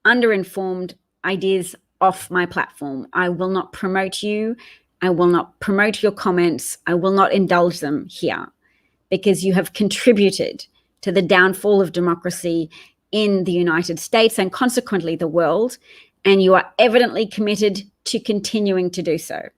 underinformed ideas off my platform. I will not promote you. I will not promote your comments. I will not indulge them here because you have contributed to the downfall of democracy in the United States and consequently the world, and you are evidently committed to continuing to do so.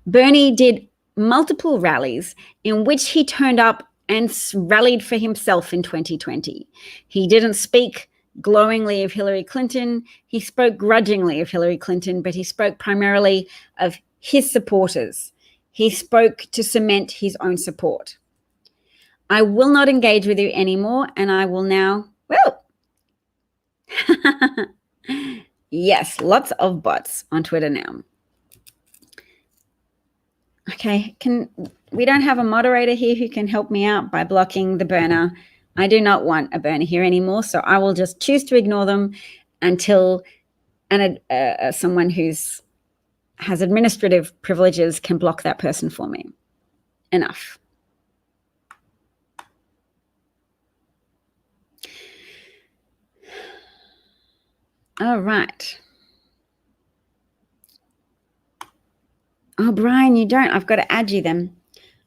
Bernie did multiple rallies in which he turned up and rallied for himself in 2020. He didn't speak glowingly of Hillary Clinton. He spoke grudgingly of Hillary Clinton, but he spoke primarily of his supporters. He spoke to cement his own support. I will not engage with you anymore, and I will now, yes, lots of bots on Twitter now. Okay, we don't have a moderator here who can help me out by blocking the burner. I do not want a burner here anymore, so I will just choose to ignore them until someone who's has administrative privileges can block that person for me. Enough. All right. Oh, Brian, you don't. I've got to add you then.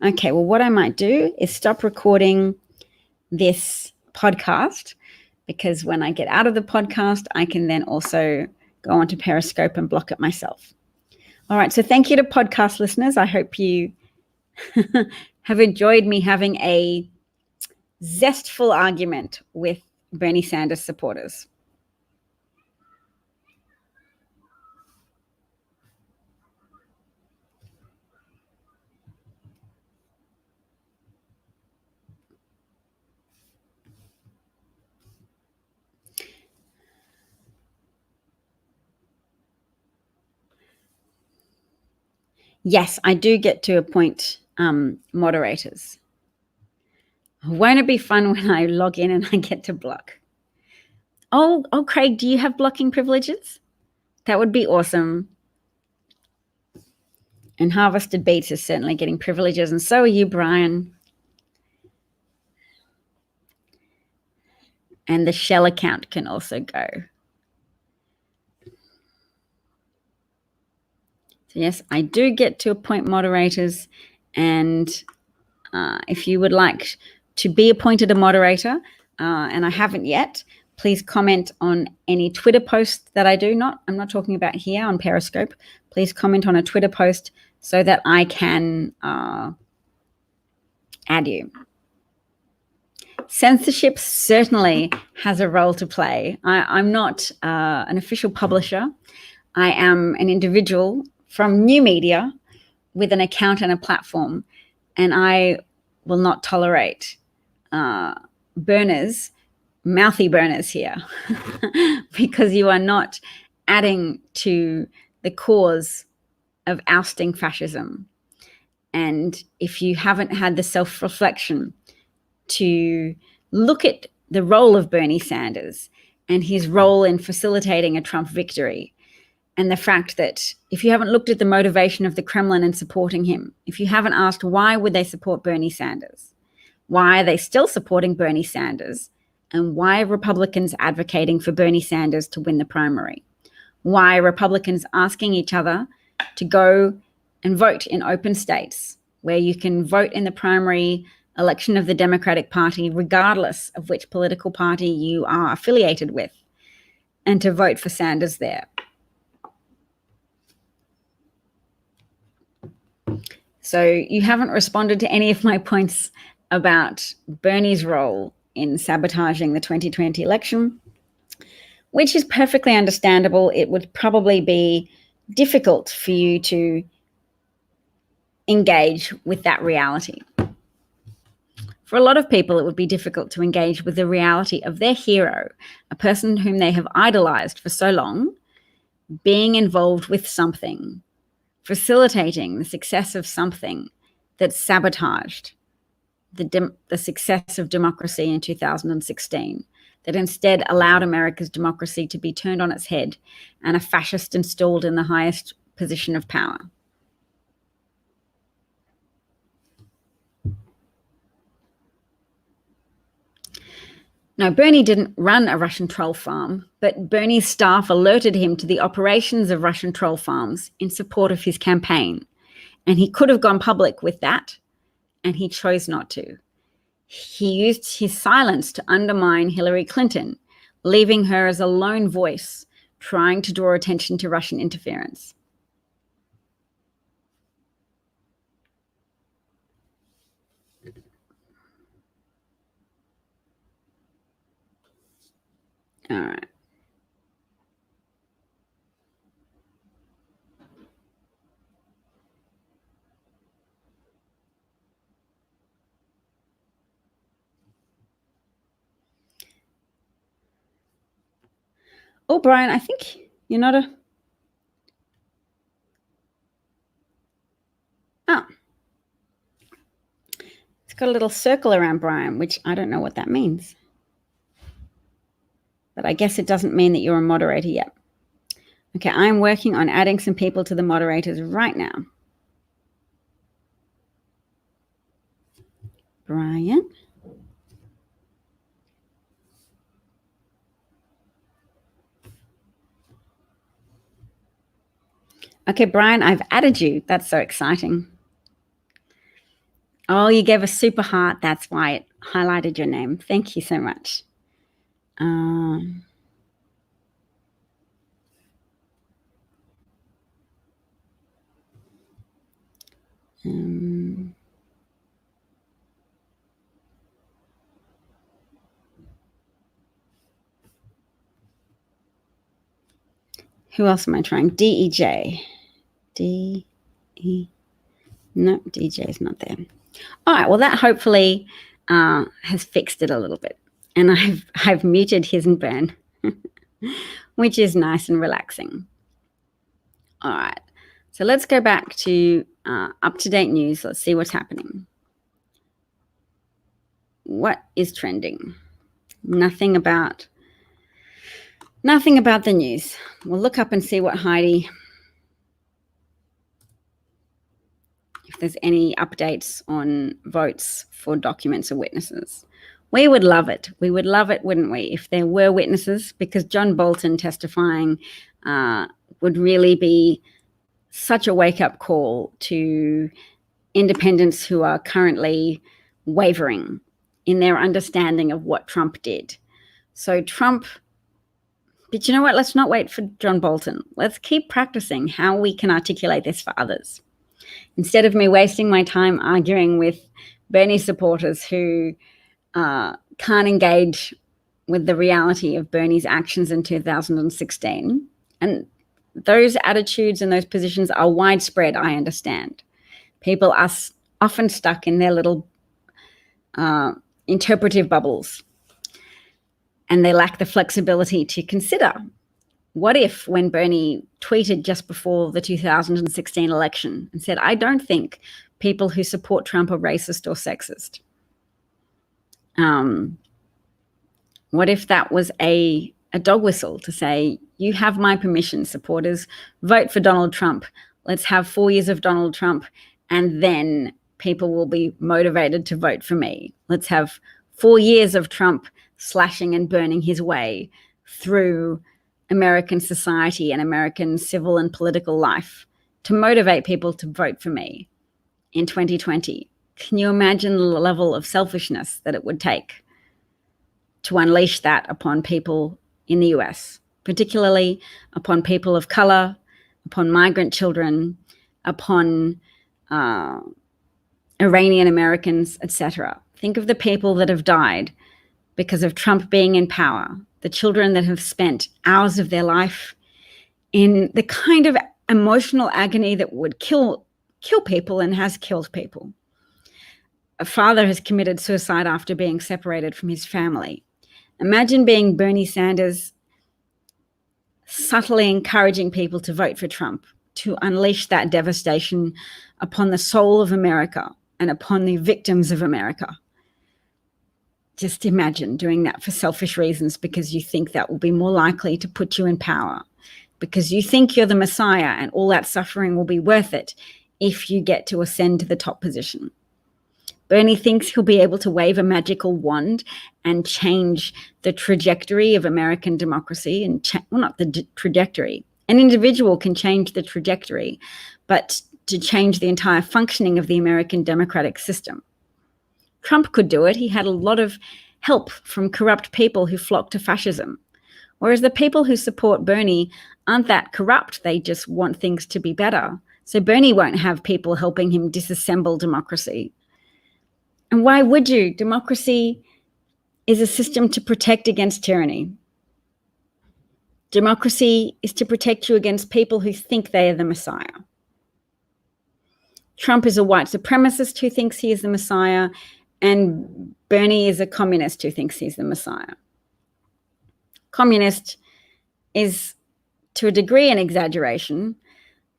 Okay, well, what I might do is stop recording this podcast because when I get out of the podcast, I can then also go onto Periscope and block it myself. All right, so thank you to podcast listeners. I hope you have enjoyed me having a zestful argument with Bernie Sanders supporters. Yes, I do get to appoint moderators. Won't it be fun when I log in and I get to block? Oh, Craig, do you have blocking privileges? That would be awesome. And harvested beets is certainly getting privileges, and so are you, Brian. And the Shell account can also go. So yes, I do get to appoint moderators, and if you would like to be appointed a moderator, and I haven't yet, please comment on any Twitter post that I do. I'm not talking about here on Periscope. Please comment on a Twitter post so that I can add you. Censorship certainly has a role to play. I'm not an official publisher. I am an individual from new media with an account and a platform, and I will not tolerate mouthy burners here because you are not adding to the cause of ousting fascism. And if you haven't had the self-reflection to look at the role of Bernie Sanders and his role in facilitating a Trump victory, and the fact that if you haven't looked at the motivation of the Kremlin in supporting him, if you haven't asked why would they support Bernie Sanders, why are they still supporting Bernie Sanders, and why are Republicans advocating for Bernie Sanders to win the primary? Why are Republicans asking each other to go and vote in open states where you can vote in the primary election of the Democratic Party, regardless of which political party you are affiliated with, and to vote for Sanders there? So you haven't responded to any of my points about Bernie's role in sabotaging the 2020 election, which is perfectly understandable. It would probably be difficult for you to engage with that reality. For a lot of people, it would be difficult to engage with the reality of their hero, a person whom they have idolized for so long, being involved with something, facilitating the success of something that sabotaged the success of democracy in 2016, that instead allowed America's democracy to be turned on its head and a fascist installed in the highest position of power. No, Bernie didn't run a Russian troll farm, but Bernie's staff alerted him to the operations of Russian troll farms in support of his campaign. And he could have gone public with that, and he chose not to. He used his silence to undermine Hillary Clinton, leaving her as a lone voice, trying to draw attention to Russian interference. All right. Oh, Brian, I think you're not a... Oh. It's got a little circle around Brian, which I don't know what that means. But I guess it doesn't mean that you're a moderator yet. Okay, I'm working on adding some people to the moderators right now. Brian. Okay, Brian, I've added you. That's so exciting. Oh, you gave a super heart. That's why it highlighted your name. Thank you so much. Who else am I trying? DEJ. No, DJ is not there. All right, well, that hopefully has fixed it a little bit. And I've muted his and burn, which is nice and relaxing. All right, so let's go back to up-to-date news. Let's see what's happening. What is trending? Nothing about the news. We'll look up and see what Heidi there's any updates on votes for documents or witnesses. We would love it. We would love it, wouldn't we, if there were witnesses, because John Bolton testifying would really be such a wake-up call to independents who are currently wavering in their understanding of what Trump did. So Trump, but you know what? Let's not wait for John Bolton. Let's keep practicing how we can articulate this for others. Instead of me wasting my time arguing with Bernie supporters who can't engage with the reality of Bernie's actions in 2016. And those attitudes and those positions are widespread, I understand. People are often stuck in their little interpretive bubbles, and they lack the flexibility to consider, what if, when Bernie tweeted just before the 2016 election and said, I don't think people who support Trump are racist or sexist. What if that was a dog whistle to say, you have my permission, supporters, vote for Donald Trump. Let's have 4 years of Donald Trump, and then people will be motivated to vote for me. Let's have 4 years of Trump slashing and burning his way through American society and American civil and political life to motivate people to vote for me in 2020. Can you imagine the level of selfishness that it would take to unleash that upon people in the US, particularly upon people of color, upon migrant children, upon Iranian Americans, etc. Think of the people that have died because of Trump being in power, the children that have spent hours of their life in the kind of emotional agony that would kill people and has killed people. A father has committed suicide after being separated from his family. Imagine being Bernie Sanders, subtly encouraging people to vote for Trump, to unleash that devastation upon the soul of America and upon the victims of America. Just imagine doing that for selfish reasons, because you think that will be more likely to put you in power, because you think you're the Messiah and all that suffering will be worth it if you get to ascend to the top position. Bernie thinks he'll be able to wave a magical wand and change the trajectory of American democracy, and not the trajectory. An individual can change the trajectory, but to change the entire functioning of the American democratic system. Trump could do it. He had a lot of help from corrupt people who flock to fascism. Whereas the people who support Bernie aren't that corrupt. They just want things to be better. So Bernie won't have people helping him disassemble democracy. And why would you? Democracy is a system to protect against tyranny. Democracy is to protect you against people who think they are the Messiah. Trump is a white supremacist who thinks he is the Messiah, and Bernie is a communist who thinks he's the Messiah. Communist is, to a degree, an exaggeration,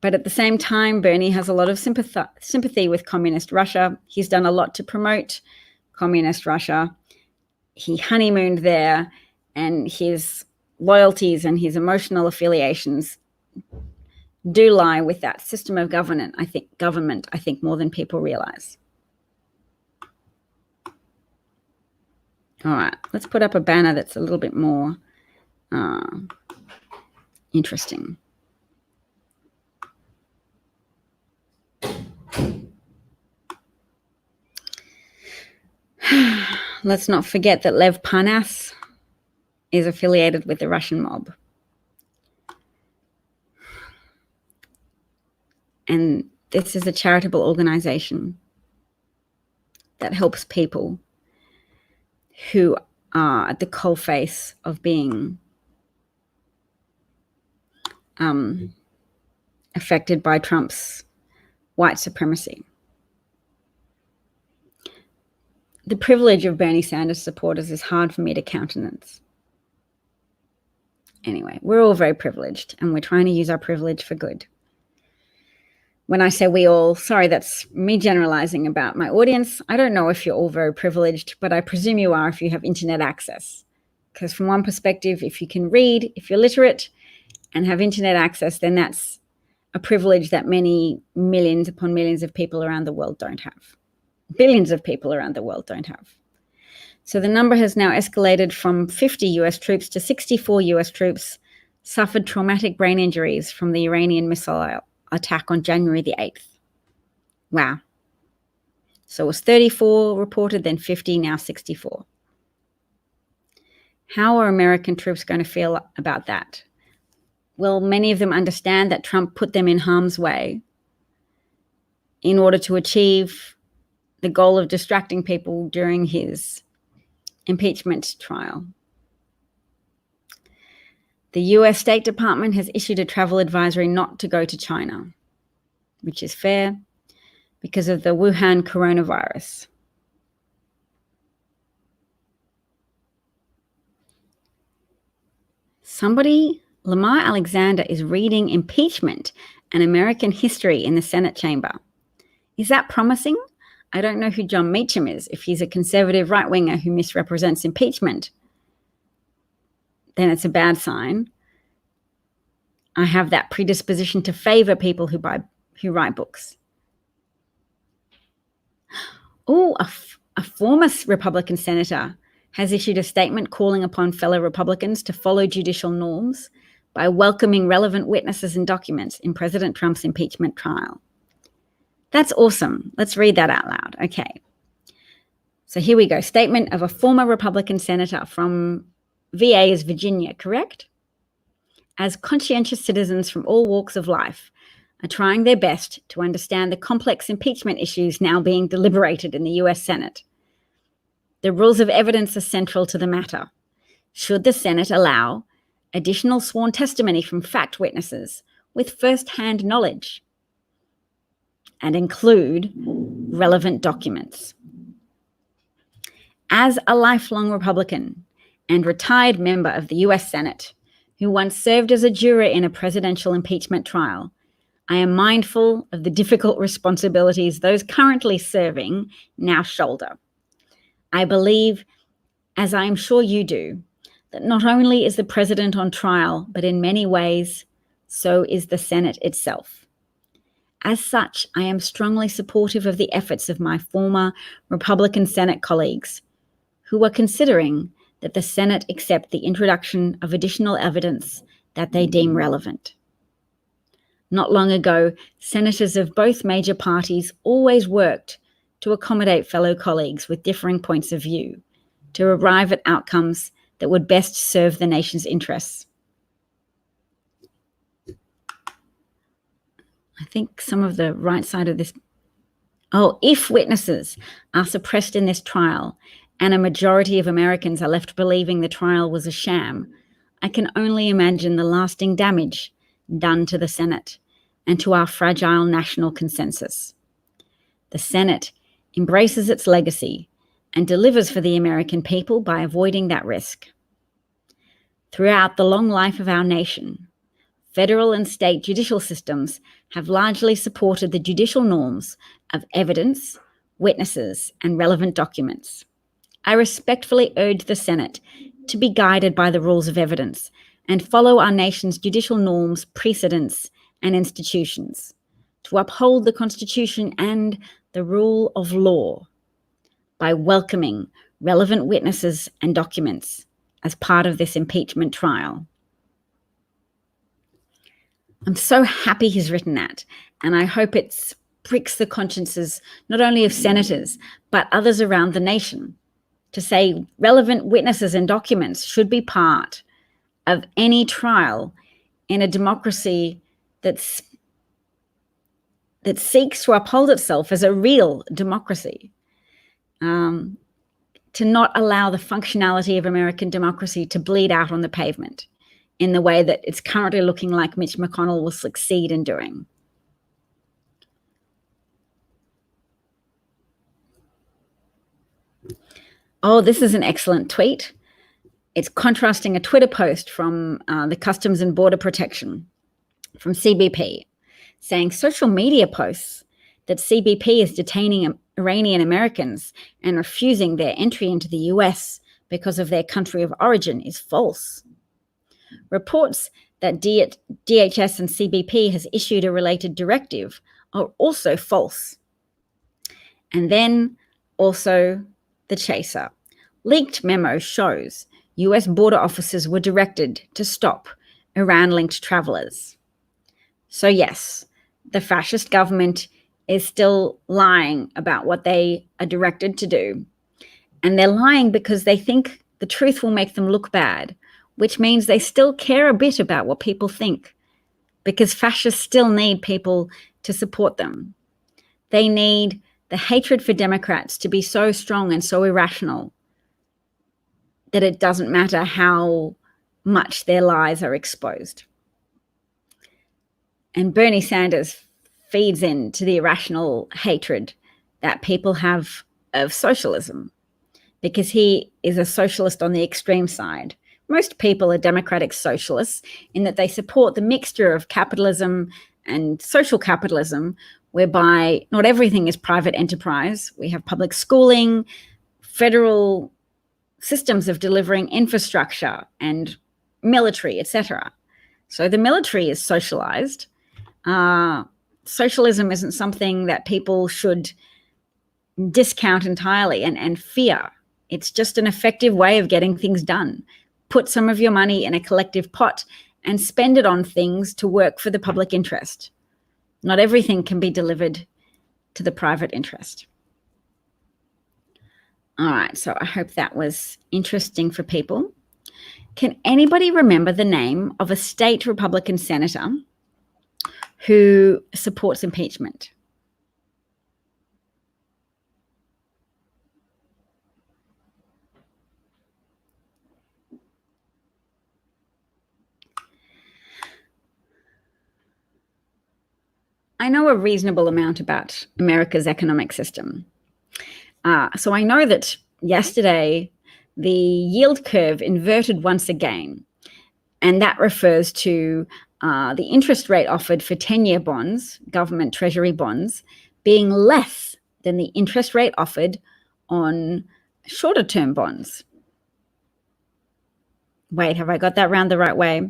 but at the same time, Bernie has a lot of sympathy with communist Russia. He's done a lot to promote communist Russia. He honeymooned there, and his loyalties and his emotional affiliations do lie with that system of government, I think more than people realize. All right, let's put up a banner that's a little bit more interesting. Let's not forget that Lev Parnas is affiliated with the Russian mob. And this is a charitable organization that helps people who are at the coalface of being affected by Trump's white supremacy. The privilege of Bernie Sanders supporters is hard for me to countenance. Anyway, we're all very privileged, and we're trying to use our privilege for good. When I say we all, sorry, that's me generalizing about my audience. I don't know if you're all very privileged, but I presume you are if you have internet access. Because from one perspective, if you can read, if you're literate and have internet access, then that's a privilege that many millions upon millions of people around the world don't have. Billions of people around the world don't have. So the number has now escalated from 50 US troops to 64 US troops suffered traumatic brain injuries from the Iranian missile attack on January the 8th. Wow. So it was 34 reported, then 50, now 64. How are American troops going to feel about that? Well, many of them understand that Trump put them in harm's way in order to achieve the goal of distracting people during his impeachment trial. The US State Department has issued a travel advisory not to go to China, which is fair because of the Wuhan coronavirus. Lamar Alexander is reading impeachment and American history in the Senate chamber. Is that promising? I don't know who John Meacham is. If he's a conservative right-winger who misrepresents impeachment, then it's a bad sign. I have that predisposition to favor people who write books. Oh, a former Republican senator has issued a statement calling upon fellow Republicans to follow judicial norms by welcoming relevant witnesses and documents in President Trump's impeachment trial. That's awesome. Let's read that out loud. Okay. So here we go. Statement of a former Republican senator from VA is Virginia, correct? As conscientious citizens from all walks of life are trying their best to understand the complex impeachment issues now being deliberated in the US Senate. The rules of evidence are central to the matter. Should the Senate allow additional sworn testimony from fact witnesses with first-hand knowledge and include relevant documents? As a lifelong Republican and retired member of the US Senate, who once served as a juror in a presidential impeachment trial, I am mindful of the difficult responsibilities those currently serving now shoulder. I believe, as I am sure you do, that not only is the president on trial, but in many ways, so is the Senate itself. As such, I am strongly supportive of the efforts of my former Republican Senate colleagues who are considering that the Senate accept the introduction of additional evidence that they deem relevant. Not long ago, senators of both major parties always worked to accommodate fellow colleagues with differing points of view, to arrive at outcomes that would best serve the nation's interests. I think some of the right side of this. If witnesses are suppressed in this trial and a majority of Americans are left believing the trial was a sham, I can only imagine the lasting damage done to the Senate and to our fragile national consensus. The Senate embraces its legacy and delivers for the American people by avoiding that risk. Throughout the long life of our nation, federal and state judicial systems have largely supported the judicial norms of evidence, witnesses, and relevant documents. I respectfully urge the Senate to be guided by the rules of evidence and follow our nation's judicial norms, precedents, and institutions, to uphold the Constitution and the rule of law by welcoming relevant witnesses and documents as part of this impeachment trial. I'm so happy he's written that, and I hope it pricks the consciences not only of senators, but others around the nation to say relevant witnesses and documents should be part of any trial in a democracy that seeks to uphold itself as a real democracy, to not allow the functionality of American democracy to bleed out on the pavement in the way that it's currently looking like Mitch McConnell will succeed in doing. This is an excellent tweet. It's contrasting a Twitter post from the Customs and Border Protection from CBP, saying social media posts that CBP is detaining Iranian Americans and refusing their entry into the US because of their country of origin is false. Reports that DHS and CBP has issued a related directive are also false. And then also the chaser. Leaked memo shows US border officers were directed to stop Iran-linked travelers. So yes, the fascist government is still lying about what they are directed to do. And they're lying because they think the truth will make them look bad, which means they still care a bit about what people think, because fascists still need people to support them. They need the hatred for Democrats to be so strong and so irrational that it doesn't matter how much their lies are exposed. And Bernie Sanders feeds into the irrational hatred that people have of socialism, because he is a socialist on the extreme side. Most people are democratic socialists in that they support the mixture of capitalism and social capitalism, whereby not everything is private enterprise. We have public schooling, federal systems of delivering infrastructure and military, etc. So the military is socialized. Socialism isn't something that people should discount entirely and fear. It's just an effective way of getting things done. Put some of your money in a collective pot and spend it on things to work for the public interest. Not everything can be delivered to the private interest. All right, so I hope that was interesting for people. Can anybody remember the name of a state Republican senator who supports impeachment? I know a reasonable amount about America's economic system. So I know that yesterday the yield curve inverted once again, and that refers to the interest rate offered for 10-year bonds, government treasury bonds, being less than the interest rate offered on shorter term bonds. Wait, have I got that round the right way?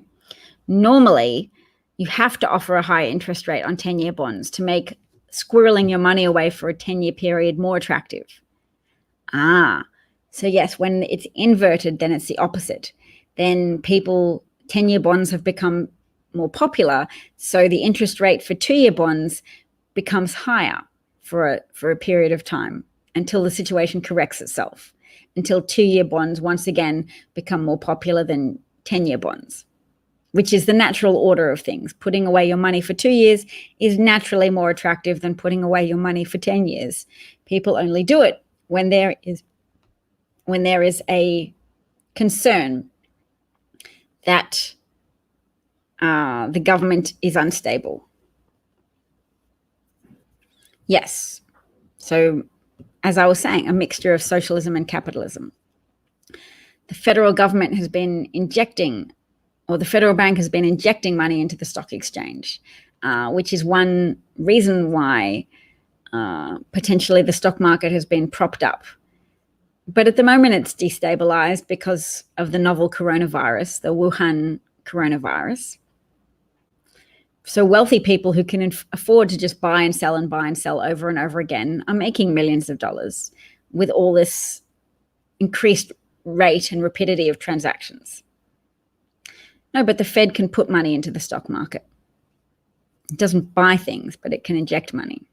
Normally, you have to offer a higher interest rate on 10-year bonds to make squirreling your money away for a 10-year period more attractive. So yes, when it's inverted, then it's the opposite. Then 10-year bonds have become more popular, so the interest rate for 2-year bonds becomes higher for a period of time until the situation corrects itself, until 2-year bonds once again become more popular than 10-year bonds, which is the natural order of things. Putting away your money for 2 years is naturally more attractive than putting away your money for 10 years. People only do it when there is a concern that the government is unstable. Yes. So, as I was saying, a mixture of socialism and capitalism. The federal government has been injecting, or the federal bank has been injecting money into the stock exchange, which is one reason why potentially the stock market has been propped up. But at the moment, it's destabilized because of the novel coronavirus, the Wuhan coronavirus. So wealthy people who can afford to just buy and sell over and over again are making millions of dollars with all this increased rate and rapidity of transactions. No, but the Fed can put money into the stock market. It doesn't buy things, but it can inject money.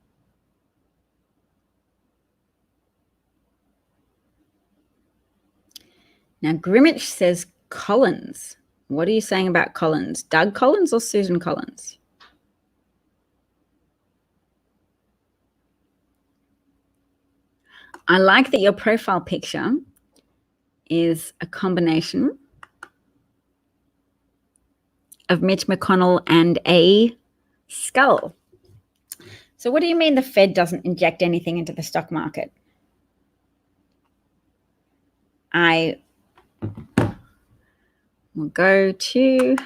Now, Grimmich says Collins. What are you saying about Collins? Doug Collins or Susan Collins? I like that your profile picture is a combination of Mitch McConnell and a skull. So what do you mean the Fed doesn't inject anything into the stock market? I will go to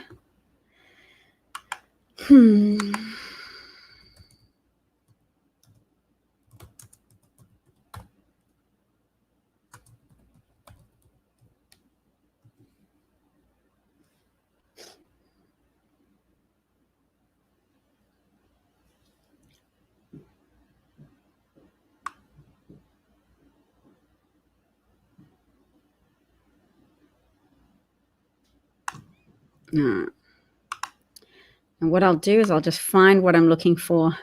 And what I'll do is I'll just find what I'm looking for.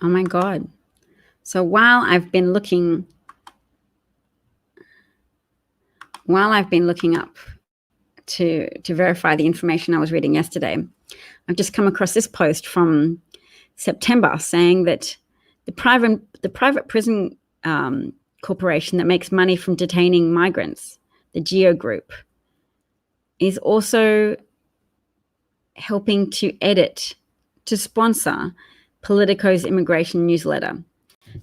Oh my God. So while I've been looking up to verify the information I was reading yesterday, I've just come across this post from September saying that the private prison corporation that makes money from detaining migrants, the Geo Group, is also helping to sponsor Politico's immigration newsletter.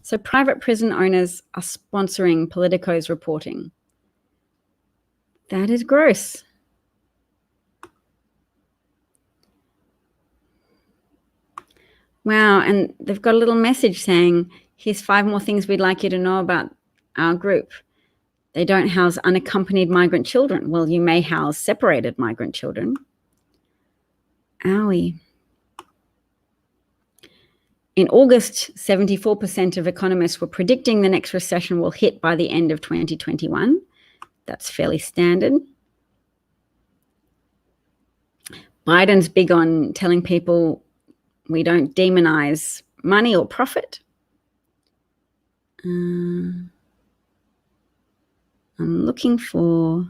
So private prison owners are sponsoring Politico's reporting. That is gross. Wow, and they've got a little message saying, here's 5 more things we'd like you to know about our group. They don't house unaccompanied migrant children. Well, you may house separated migrant children. Owie. In August, 74% of economists were predicting the next recession will hit by the end of 2021. That's fairly standard. Biden's big on telling people we don't demonize money or profit. I'm looking for a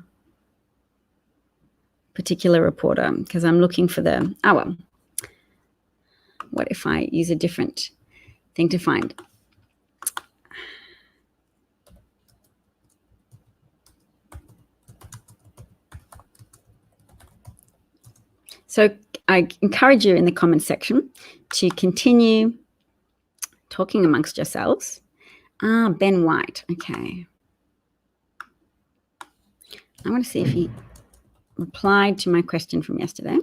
particular reporter because I'm looking for what if I use a different thing to find? So I encourage you in the comment section to continue talking amongst yourselves. Ben White. Okay. I want to see if he replied to my question from yesterday.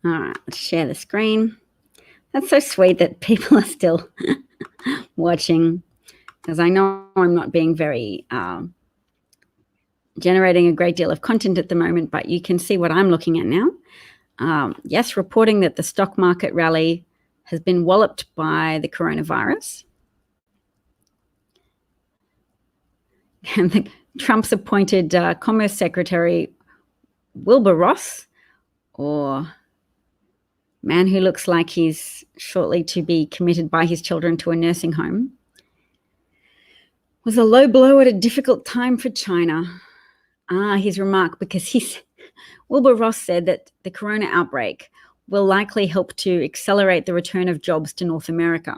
All right, let's share the screen. That's so sweet that people are still watching, because I know I'm not being very generating a great deal of content at the moment, but you can see what I'm looking at now. Yes, reporting that the stock market rally has been walloped by the coronavirus. And Trump's appointed Commerce Secretary Wilbur Ross, or man who looks like he's shortly to be committed by his children to a nursing home, was a low blow at a difficult time for China. His remark, because Wilbur Ross said that the corona outbreak will likely help to accelerate the return of jobs to North America.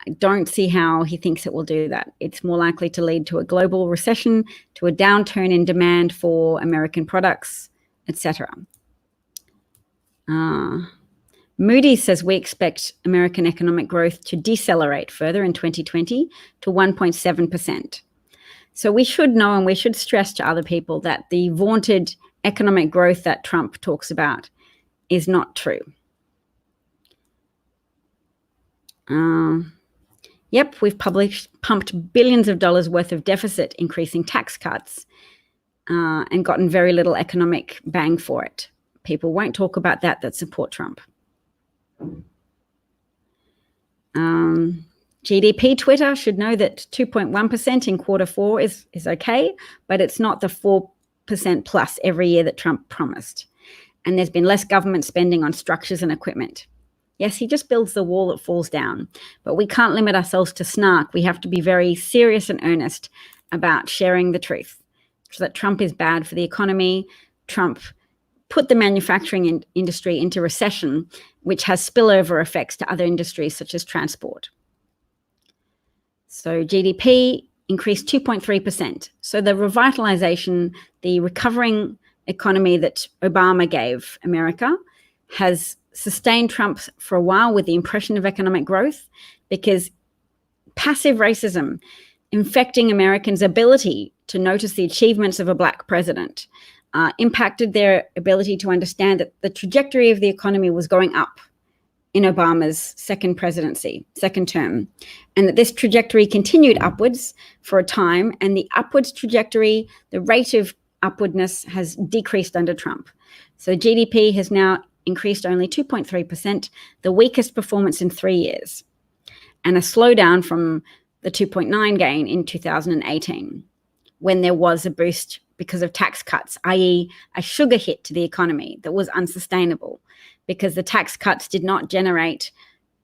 I don't see how he thinks it will do that. It's more likely to lead to a global recession, to a downturn in demand for American products, etc. Moody's says we expect American economic growth to decelerate further in 2020 to 1.7%. So we should know, and we should stress to other people, that the vaunted economic growth that Trump talks about is not true. Yep, we've pumped billions of dollars worth of deficit, increasing tax cuts, and gotten very little economic bang for it. People won't talk about that support Trump. GDP Twitter should know that 2.1% in Q4 is okay, but it's not the 4% plus every year that Trump promised. And there's been less government spending on structures and equipment. Yes, he just builds the wall that falls down, but we can't limit ourselves to snark. We have to be very serious and earnest about sharing the truth, so that Trump is bad for the economy. Trump put the manufacturing industry into recession, which has spillover effects to other industries such as transport. So GDP increased 2.3%. So the revitalization, the recovering economy that Obama gave America has sustained Trump for a while with the impression of economic growth, because passive racism infecting Americans' ability to notice the achievements of a Black president impacted their ability to understand that the trajectory of the economy was going up in Obama's second presidency, second term, and that this trajectory continued upwards for a time, and the upwards trajectory, the rate of upwardness has decreased under Trump. So GDP has now increased only 2.3%, the weakest performance in 3 years, and a slowdown from the 2.9 gain in 2018, when there was a boost because of tax cuts, i.e. a sugar hit to the economy that was unsustainable, because the tax cuts did not generate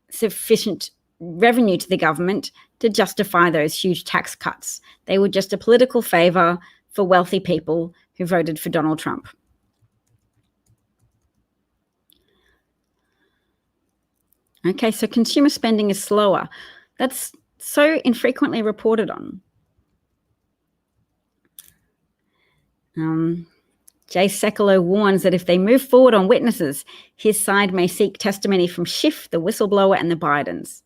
sufficient revenue to the government to justify those huge tax cuts. They were just a political favor for wealthy people who voted for Donald Trump. Okay, so consumer spending is slower. That's so infrequently reported on. Jay Sekulow warns that if they move forward on witnesses, his side may seek testimony from Schiff, the whistleblower, and the Bidens.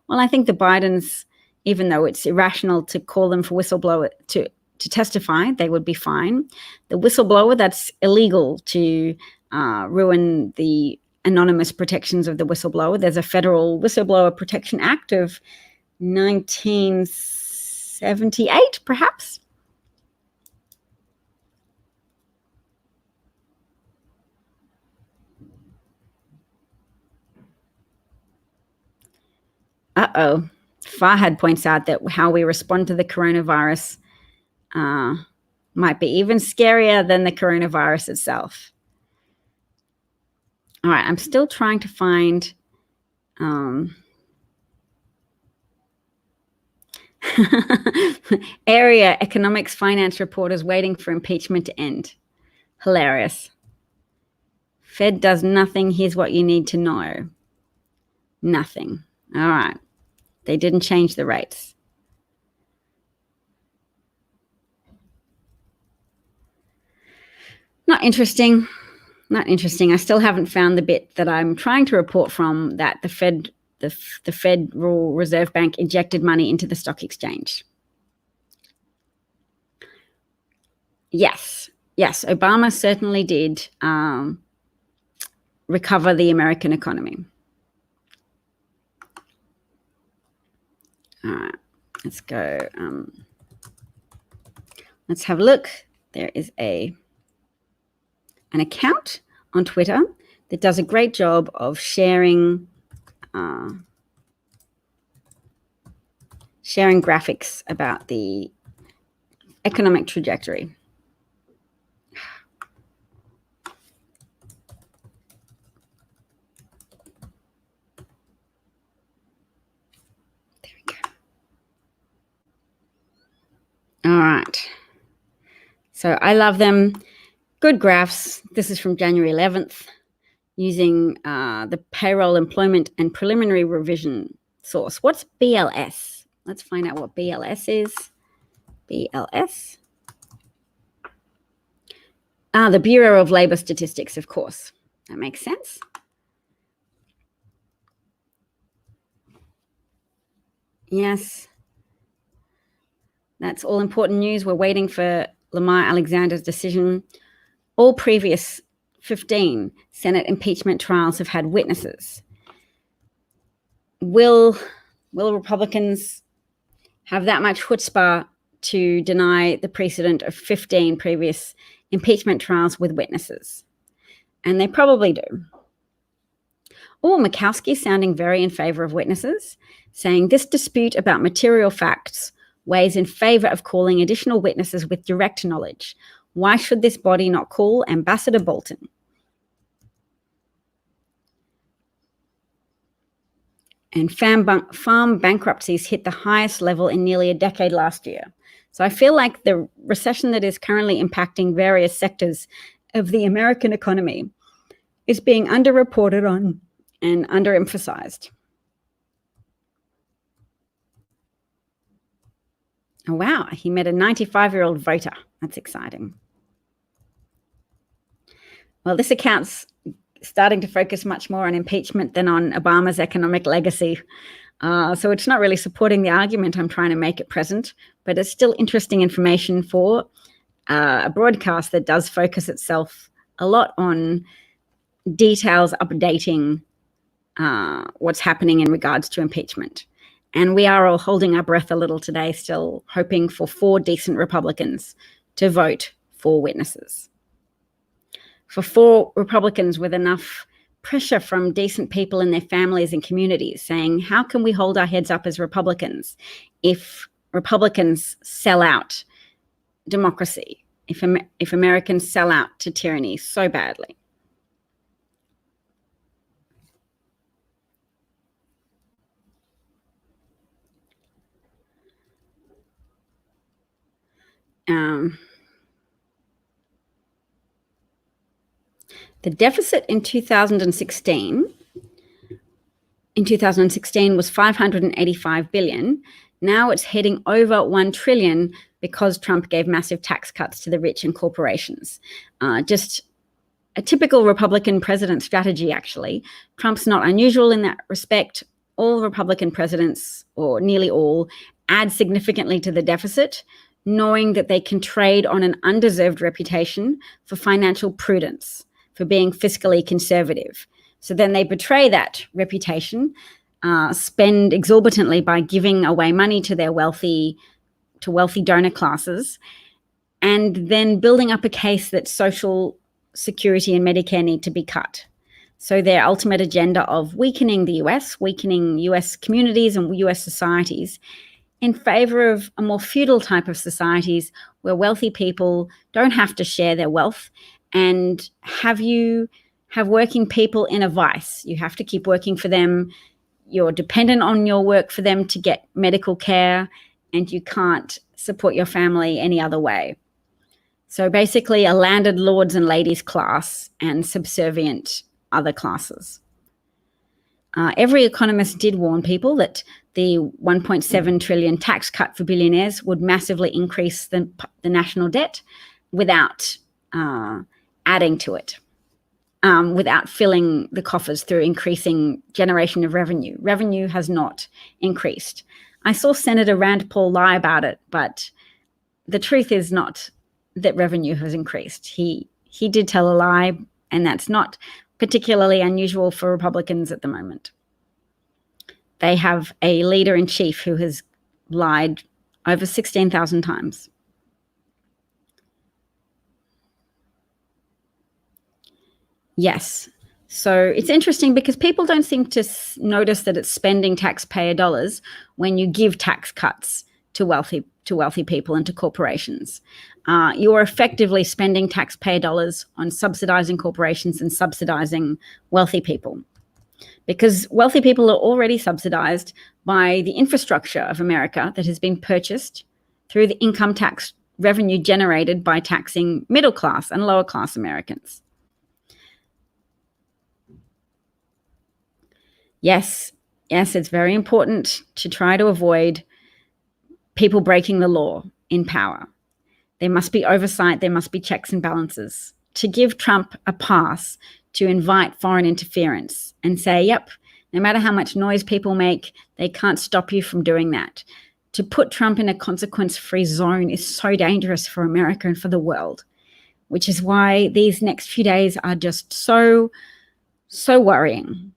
Well, I think the Bidens, even though it's irrational to call them for whistleblower to testify, they would be fine. The whistleblower, that's illegal to ruin the anonymous protections of the whistleblower. There's a Federal Whistleblower Protection Act of 1978, perhaps. Uh-oh. Farhad points out that how we respond to the coronavirus might be even scarier than the coronavirus itself. All right, I'm still trying to find area economics finance reporters waiting for impeachment to end. Hilarious. Fed does nothing. Here's what you need to know. Nothing. All right. They didn't change the rates. Not interesting. Not interesting. I still haven't found the bit that I'm trying to report from, that the Federal Reserve Bank injected money into the stock exchange. Yes. Obama certainly did recover the American economy. All right, let's go. Let's have a look. There is an account on Twitter that does a great job of sharing graphics about the economic trajectory. There we go. All right. So I love them. Good graphs. This is from January 11th, using the payroll, employment, and preliminary revision source. What's BLS? Let's find out what BLS is. BLS. The Bureau of Labor Statistics, of course. That makes sense. Yes. That's all important news. We're waiting for Lamar Alexander's decision. All previous 15 Senate impeachment trials have had witnesses. Will Republicans have that much chutzpah to deny the precedent of 15 previous impeachment trials with witnesses? And they probably do. Oh, Murkowski sounding very in favor of witnesses, saying this dispute about material facts weighs in favor of calling additional witnesses with direct knowledge. Why should this body not call Ambassador Bolton? And farm bankruptcies hit the highest level in nearly a decade last year. So I feel like the recession that is currently impacting various sectors of the American economy is being underreported on and underemphasized. Oh, wow. He met a 95-year-old voter. That's exciting. Well, this account's starting to focus much more on impeachment than on Obama's economic legacy. So it's not really supporting the argument I'm trying to make at present, but it's still interesting information for a broadcast that does focus itself a lot on details updating what's happening in regards to impeachment. And we are all holding our breath a little today, still hoping for 4 decent Republicans to vote for witnesses. For 4 Republicans with enough pressure from decent people in their families and communities saying, how can we hold our heads up as Republicans if Republicans sell out democracy, if Americans sell out to tyranny so badly? The deficit in 2016 was $585 billion. Now it's heading over $1 trillion because Trump gave massive tax cuts to the rich and corporations. Just a typical Republican president strategy, actually. Trump's not unusual in that respect. All Republican presidents, or nearly all, add significantly to the deficit, knowing that they can trade on an undeserved reputation for financial prudence, for being fiscally conservative. So then they betray that reputation, spend exorbitantly by giving away money to their wealthy donor classes, and then building up a case that Social Security and Medicare need to be cut. So their ultimate agenda of weakening the US, weakening US communities and US societies in favor of a more feudal type of societies where wealthy people don't have to share their wealth and have working people in a vice. You have to keep working for them. You're dependent on your work for them to get medical care, and you can't support your family any other way. So basically a landed lords and ladies class and subservient other classes. Every economist did warn people that the $1.7 trillion tax cut for billionaires would massively increase the national debt without adding to it, without filling the coffers through increasing generation of revenue. Revenue has not increased. I saw Senator Rand Paul lie about it, but the truth is not that revenue has increased. He did tell a lie, and that's not particularly unusual for Republicans at the moment. They have a leader-in-chief who has lied over 16,000 times. Yes. So it's interesting because people don't seem to notice that it's spending taxpayer dollars when you give tax cuts to wealthy people and to corporations. You are effectively spending taxpayer dollars on subsidizing corporations and subsidizing wealthy people, because wealthy people are already subsidized by the infrastructure of America that has been purchased through the income tax revenue generated by taxing middle class and lower class Americans. Yes, it's very important to try to avoid people breaking the law in power. There must be oversight. There must be checks and balances. To give Trump a pass to invite foreign interference and say, yep, no matter how much noise people make, they can't stop you from doing that. To put Trump in a consequence-free zone is so dangerous for America and for the world, which is why these next few days are just so worrying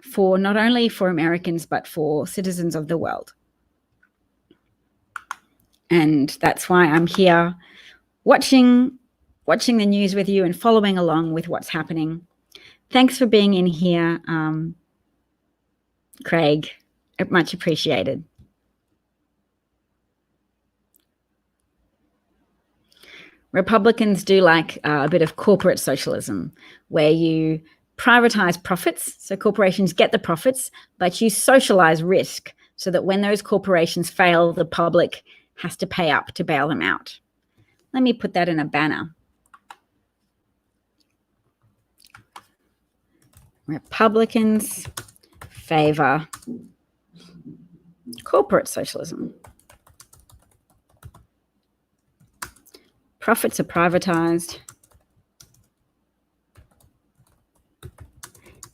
for not only for Americans, but for citizens of the world. And that's why I'm here watching the news with you and following along with what's happening. Thanks for being in here, Craig. Much appreciated. Republicans do like a bit of corporate socialism, where you privatize profits, so corporations get the profits, but you socialize risk so that when those corporations fail, the public has to pay up to bail them out. Let me put that in a banner. Republicans favor corporate socialism. Profits are privatized.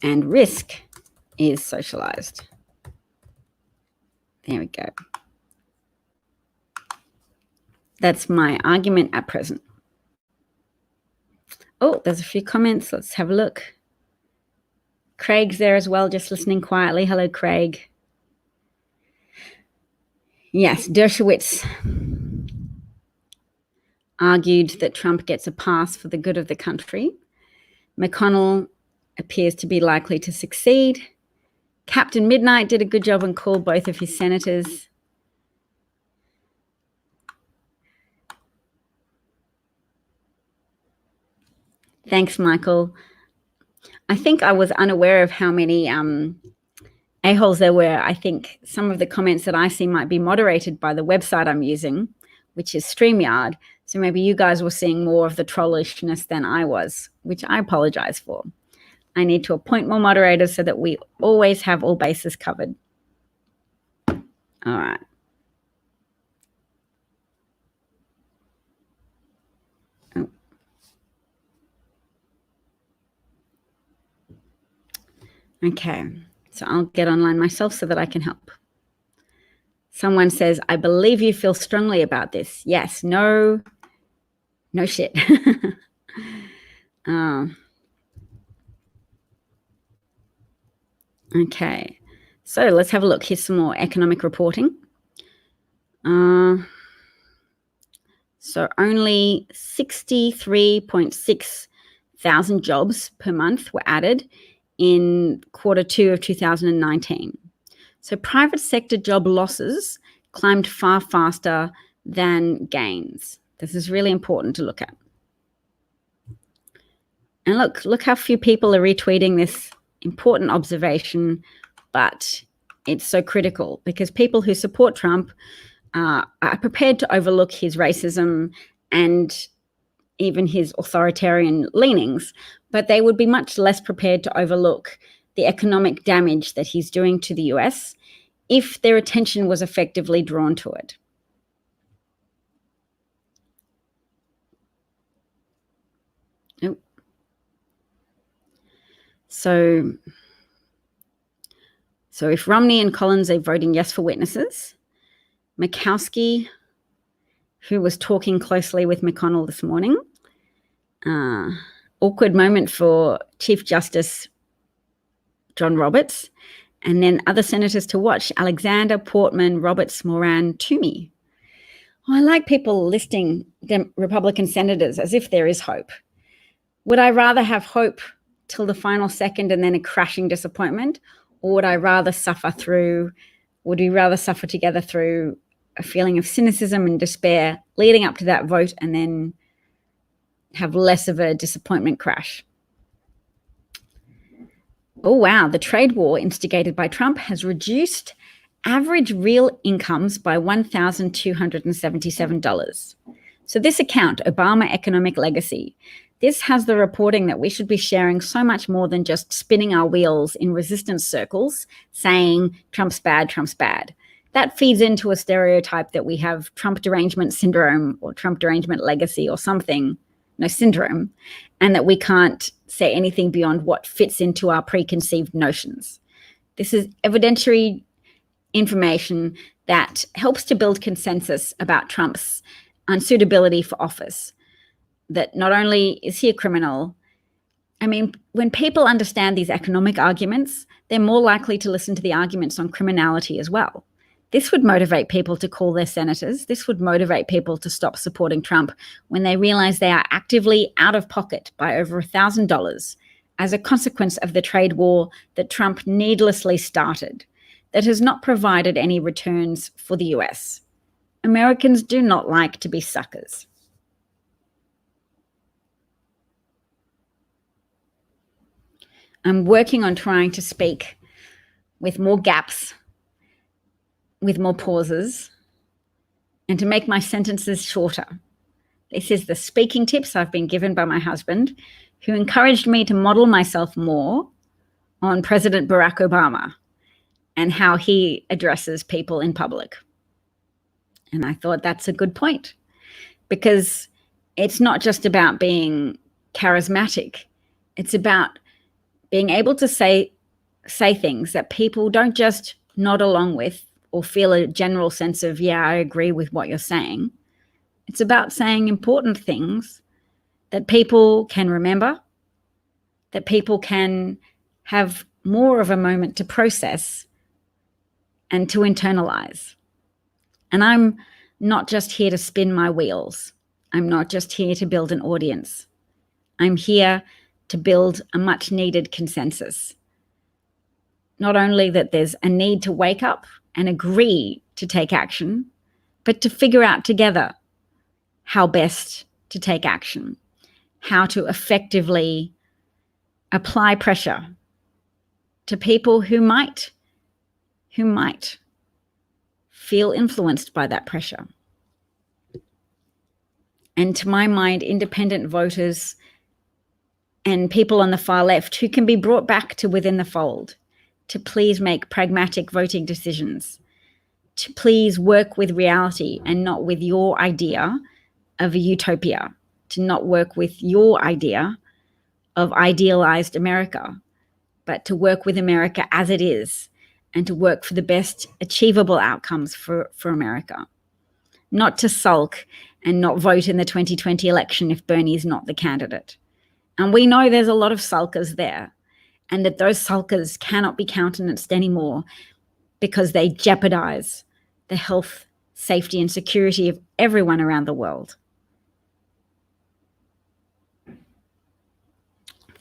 And risk is socialized. There we go. That's my argument at present. Oh, there's a few comments. Let's have a look. Craig's there as well, just listening quietly. Hello, Craig. Yes, Dershowitz argued that Trump gets a pass for the good of the country. McConnell appears to be likely to succeed. Captain Midnight did a good job and called both of his senators. Thanks, Michael. I think I was unaware of how many a-holes there were. I think some of the comments that I see might be moderated by the website I'm using, which is StreamYard. So maybe you guys were seeing more of the trollishness than I was, which I apologize for. I need to appoint more moderators so that we always have all bases covered. All right. Oh. Okay, so I'll get online myself so that I can help. Someone says, I believe you feel strongly about this. Yes, no shit. Okay, so let's have a look. Here's some more economic reporting. So only 63.6 thousand jobs per month were added in Q2 of 2019. So private sector job losses climbed far faster than gains. This is really important to look at. And look how few people are retweeting this important observation, but it's so critical because people who support Trump are prepared to overlook his racism and even his authoritarian leanings, but they would be much less prepared to overlook the economic damage that he's doing to the US if their attention was effectively drawn to it. Oh. So if Romney and Collins are voting yes for witnesses, Murkowski, who was talking closely with McConnell this morning, awkward moment for Chief Justice John Roberts, and then other senators to watch, Alexander, Portman, Roberts, Moran, Toomey. Oh, I like people listing Republican senators as if there is hope. Would I rather have hope till the final second and then a crashing disappointment, or would we rather suffer together through a feeling of cynicism and despair leading up to that vote and then have less of a disappointment crash? Oh, wow. The trade war instigated by Trump has reduced average real incomes by $1,277. So this account, Obama Economic Legacy, this has the reporting that we should be sharing so much more than just spinning our wheels in resistance circles saying Trump's bad, Trump's bad. That feeds into a stereotype that we have Trump derangement syndrome or Trump derangement legacy or something, syndrome, and that we can't say anything beyond what fits into our preconceived notions. This is evidentiary information that helps to build consensus about Trump's unsuitability for office, that not only is he a criminal, when people understand these economic arguments, they're more likely to listen to the arguments on criminality as well. This would motivate people to call their senators. This would motivate people to stop supporting Trump when they realize they are actively out of pocket by over $1,000 as a consequence of the trade war that Trump needlessly started, that has not provided any returns for the US. Americans do not like to be suckers. I'm working on trying to speak with more gaps, with more pauses, and to make my sentences shorter. This is the speaking tips I've been given by my husband, who encouraged me to model myself more on President Barack Obama and how he addresses people in public. And I thought that's a good point, because it's not just about being charismatic. It's about being able to say things that people don't just nod along with or feel a general sense of, yeah, I agree with what you're saying. It's about saying important things that people can remember, that people can have more of a moment to process and to internalize. And I'm not just here to spin my wheels. I'm not just here to build an audience. I'm here to build a much needed consensus. Not only that there's a need to wake up and agree to take action, but to figure out together how best to take action, how to effectively apply pressure to people who might feel influenced by that pressure. And to my mind, independent voters and people on the far left who can be brought back to within the fold to please make pragmatic voting decisions, to please work with reality and not with your idea of a utopia, to not work with your idea of idealized America, but to work with America as it is and to work for the best achievable outcomes for America. Not to sulk and not vote in the 2020 election if Bernie is not the candidate. And we know there's a lot of sulkers there, and that those sulkers cannot be countenanced anymore because they jeopardize the health, safety, and security of everyone around the world.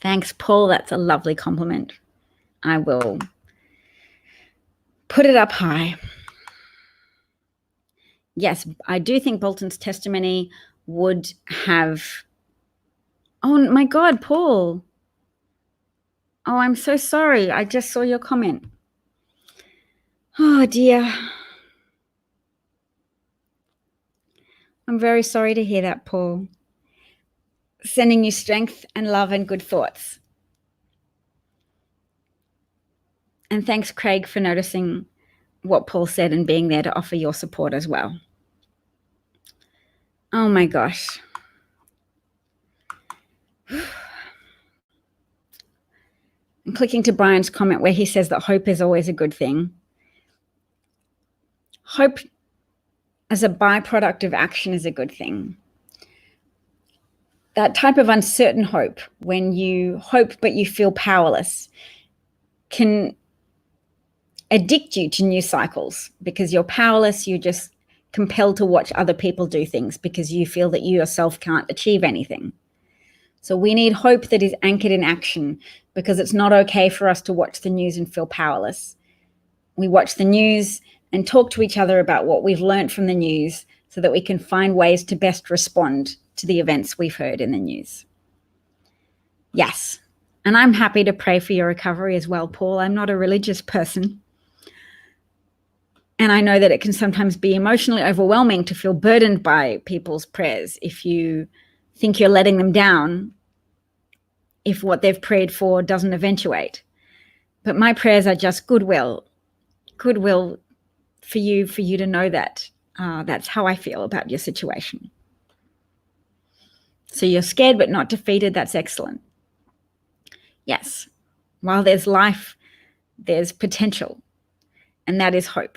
Thanks, Paul. That's a lovely compliment. I will put it up high. Yes, I do think Bolton's testimony would have... Oh, my God, Paul. Oh, I'm so sorry. I just saw your comment. Oh, dear. I'm very sorry to hear that, Paul. Sending you strength and love and good thoughts. And thanks, Craig, for noticing what Paul said and being there to offer your support as well. Oh, my gosh. I'm clicking to Brian's comment where he says that hope is always a good thing. Hope as a byproduct of action is a good thing. That type of uncertain hope, when you hope but you feel powerless, can addict you to new cycles because you're powerless. You're just compelled to watch other people do things because you feel that you yourself can't achieve anything. So we need hope that is anchored in action, because it's not okay for us to watch the news and feel powerless. We watch the news and talk to each other about what we've learned from the news so that we can find ways to best respond to the events we've heard in the news. Yes, and I'm happy to pray for your recovery as well, Paul. I'm not a religious person. And I know that it can sometimes be emotionally overwhelming to feel burdened by people's prayers if you think you're letting them down if what they've prayed for doesn't eventuate. But my prayers are just goodwill for you to know that that's how I feel about your situation. So you're scared but not defeated. That's excellent. Yes, while there's life, there's potential, and that is hope.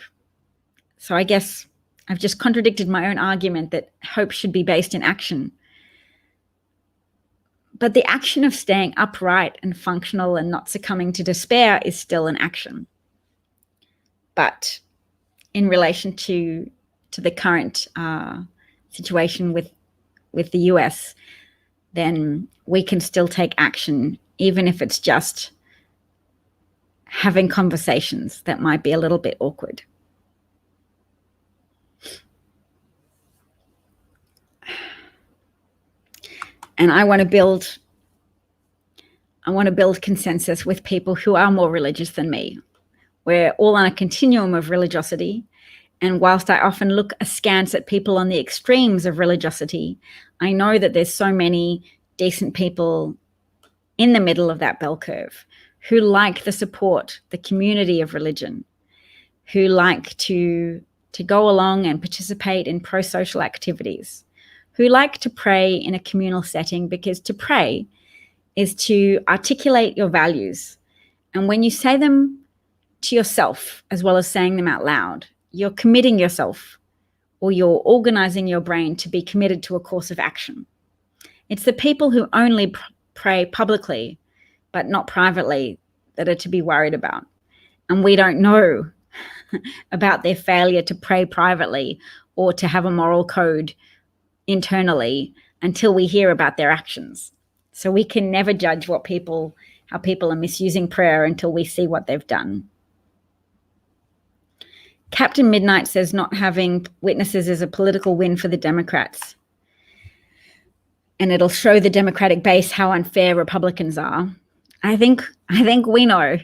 So I guess I've just contradicted my own argument that hope should be based in action. But the action of staying upright and functional and not succumbing to despair is still an action. But in relation to the current situation with the US, then we can still take action, even if it's just having conversations that might be a little bit awkward. And I want to build consensus with people who are more religious than me. We're all on a continuum of religiosity. And whilst I often look askance at people on the extremes of religiosity, I know that there's so many decent people in the middle of that bell curve who like the support, the community of religion, who like to go along and participate in pro-social activities, who like to pray in a communal setting, because to pray is to articulate your values. And when you say them to yourself as well as saying them out loud, you're committing yourself, or you're organizing your brain to be committed to a course of action. It's the people who only pray publicly but not privately that are to be worried about. And we don't know about their failure to pray privately or to have a moral code internally until we hear about their actions. So we can never judge how people are misusing prayer until we see what they've done. Captain Midnight says not having witnesses is a political win for the Democrats. And it'll show the Democratic base how unfair Republicans are. I think we know.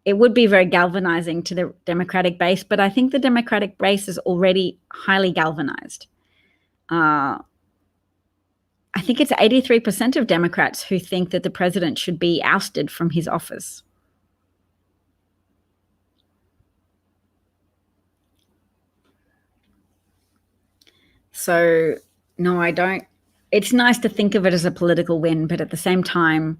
It would be very galvanizing to the Democratic base, but I think the Democratic base is already highly galvanized. I think it's 83% of Democrats who think that the president should be ousted from his office. So, no, I don't. It's nice to think of it as a political win, but at the same time,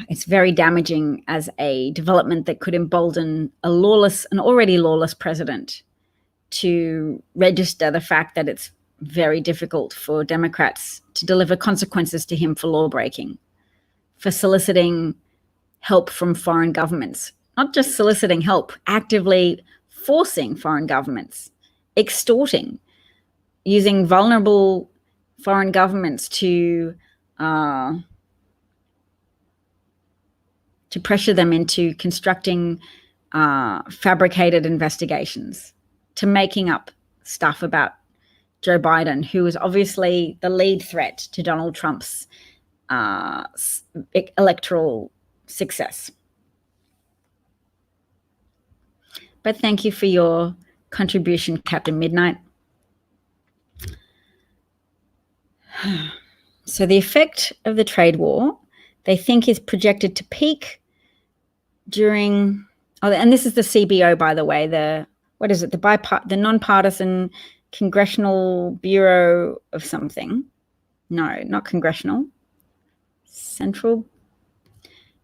it's very damaging as a development that could embolden an already lawless president to register the fact that it's very difficult for Democrats to deliver consequences to him for law breaking, for soliciting help from foreign governments, not just soliciting help, actively forcing foreign governments, extorting, using vulnerable foreign governments to pressure them into constructing fabricated investigations, to making up stuff about Joe Biden, who is obviously the lead threat to Donald Trump's electoral success. But thank you for your contribution, Captain Midnight. So the effect of the trade war, they think, is projected to peak during, and this is the CBO, by the way, the nonpartisan Congressional Bureau of something. No, not congressional. Central.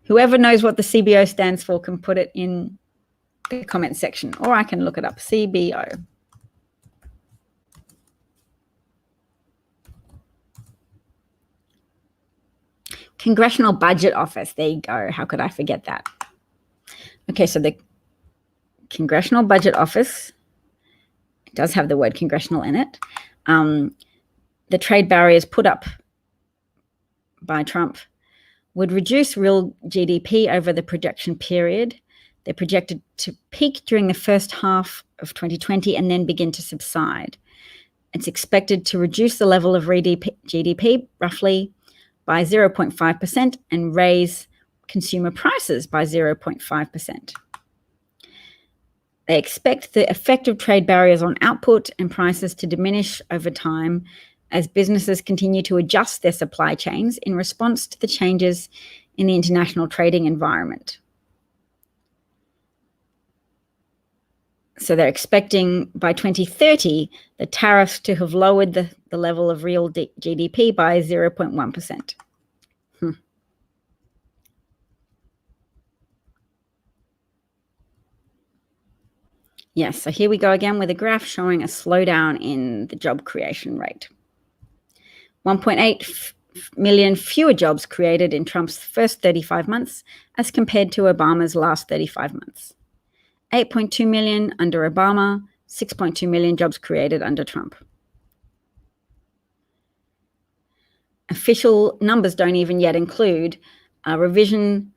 Whoever knows what the CBO stands for can put it in the comment section, or I can look it up. CBO. Congressional Budget Office. There you go. How could I forget that? Okay, so the Congressional Budget Office, it does have the word congressional in it. The trade barriers put up by Trump would reduce real GDP over the projection period. They're projected to peak during the first half of 2020 and then begin to subside. It's expected to reduce the level of GDP roughly by 0.5% and raise consumer prices by 0.5%. They expect the effect of trade barriers on output and prices to diminish over time as businesses continue to adjust their supply chains in response to the changes in the international trading environment. So they're expecting by 2030 the tariffs to have lowered the level of real GDP by 0.1%. Yes, so here we go again with a graph showing a slowdown in the job creation rate. 1.8 million fewer jobs created in Trump's first 35 months as compared to Obama's last 35 months. 8.2 million under Obama, 6.2 million jobs created under Trump. Official numbers don't even yet include a revision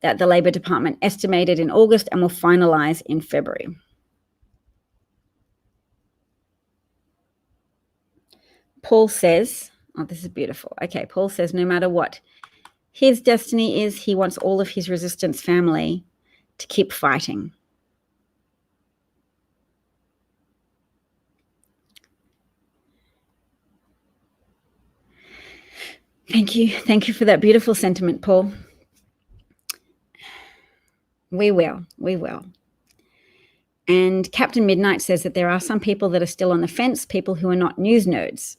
that the Labor Department estimated in August and will finalize in February. Paul says, this is beautiful. Okay, Paul says, no matter what his destiny is, he wants all of his resistance family to keep fighting. Thank you. Thank you for that beautiful sentiment, Paul. We will. And Captain Midnight says that there are some people that are still on the fence, people who are not news nerds.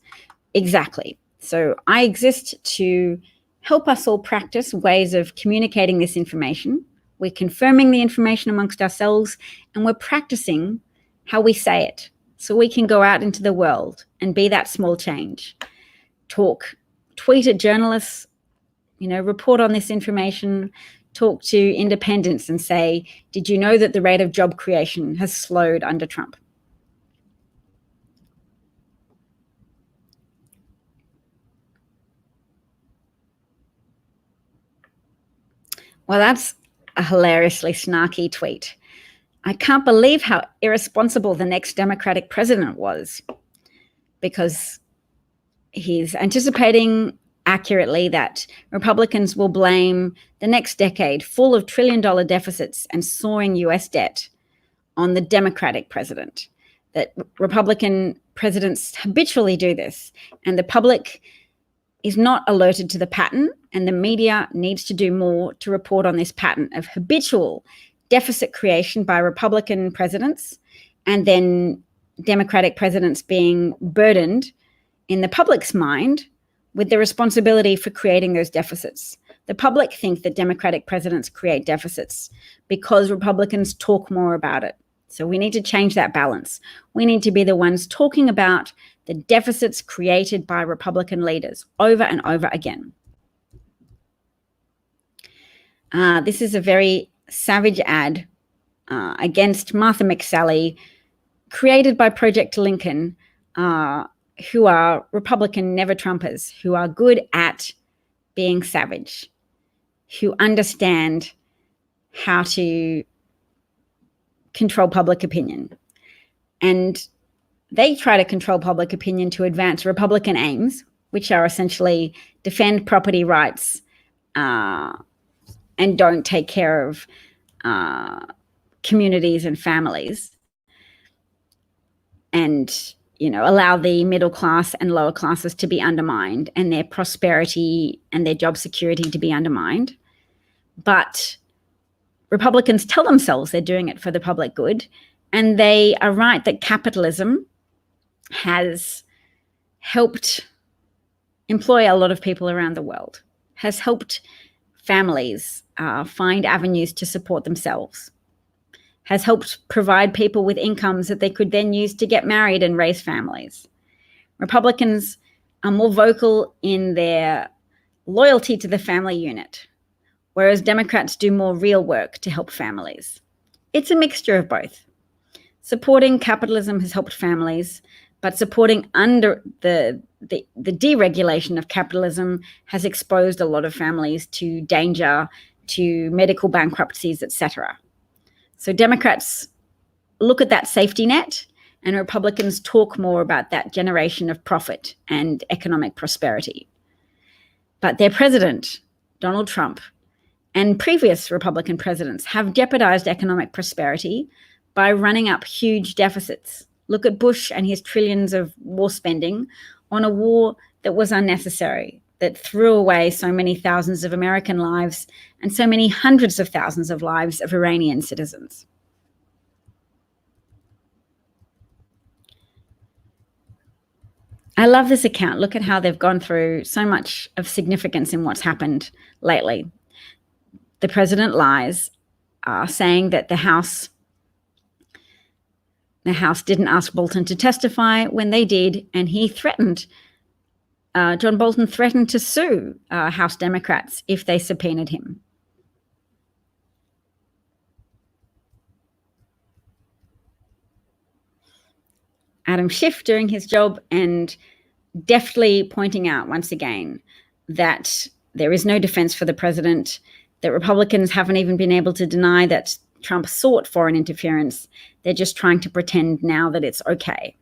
Exactly. So I exist to help us all practice ways of communicating this information. We're confirming the information amongst ourselves, and we're practicing how we say it so we can go out into the world and be that small change. Tweet at journalists, report on this information, talk to independents and say, did you know that the rate of job creation has slowed under Trump? Well, that's a hilariously snarky tweet. I can't believe how irresponsible the next Democratic president was, because he's anticipating accurately that Republicans will blame the next decade full of trillion-dollar deficits and soaring US debt on the Democratic president, that Republican presidents habitually do this, and the public is not alerted to the pattern, and the media needs to do more to report on this pattern of habitual deficit creation by Republican presidents, and then Democratic presidents being burdened in the public's mind with the responsibility for creating those deficits. The public think that Democratic presidents create deficits because Republicans talk more about it. So we need to change that balance. We need to be the ones talking about the deficits created by Republican leaders over and over again. This is a very savage ad against Martha McSally, created by Project Lincoln, who are Republican never-Trumpers, who are good at being savage, who understand how to control public opinion. And they try to control public opinion to advance Republican aims, which are essentially defend property rights and don't take care of communities and families, and allow the middle class and lower classes to be undermined and their prosperity and their job security to be undermined. But Republicans tell themselves they're doing it for the public good, and they are right that capitalism has helped employ a lot of people around the world, has helped families find avenues to support themselves, has helped provide people with incomes that they could then use to get married and raise families. Republicans are more vocal in their loyalty to the family unit, whereas Democrats do more real work to help families. It's a mixture of both. Supporting capitalism has helped families, but supporting under the deregulation of capitalism has exposed a lot of families to danger, to medical bankruptcies, etc. So Democrats look at that safety net, and Republicans talk more about that generation of profit and economic prosperity. But their president, Donald Trump, and previous Republican presidents have jeopardized economic prosperity by running up huge deficits. Look at Bush and his trillions of war spending on a war that was unnecessary, that threw away so many thousands of American lives and so many hundreds of thousands of lives of Iranian citizens. I love this account. Look at how they've gone through so much of significance in what's happened lately. The president lies, saying that the House didn't ask Bolton to testify when they did, and he threatened, John Bolton threatened to sue House Democrats if they subpoenaed him. Adam Schiff doing his job and deftly pointing out once again that there is no defense for the president, that Republicans haven't even been able to deny that Trump sought foreign interference. They're just trying to pretend now that it's okay.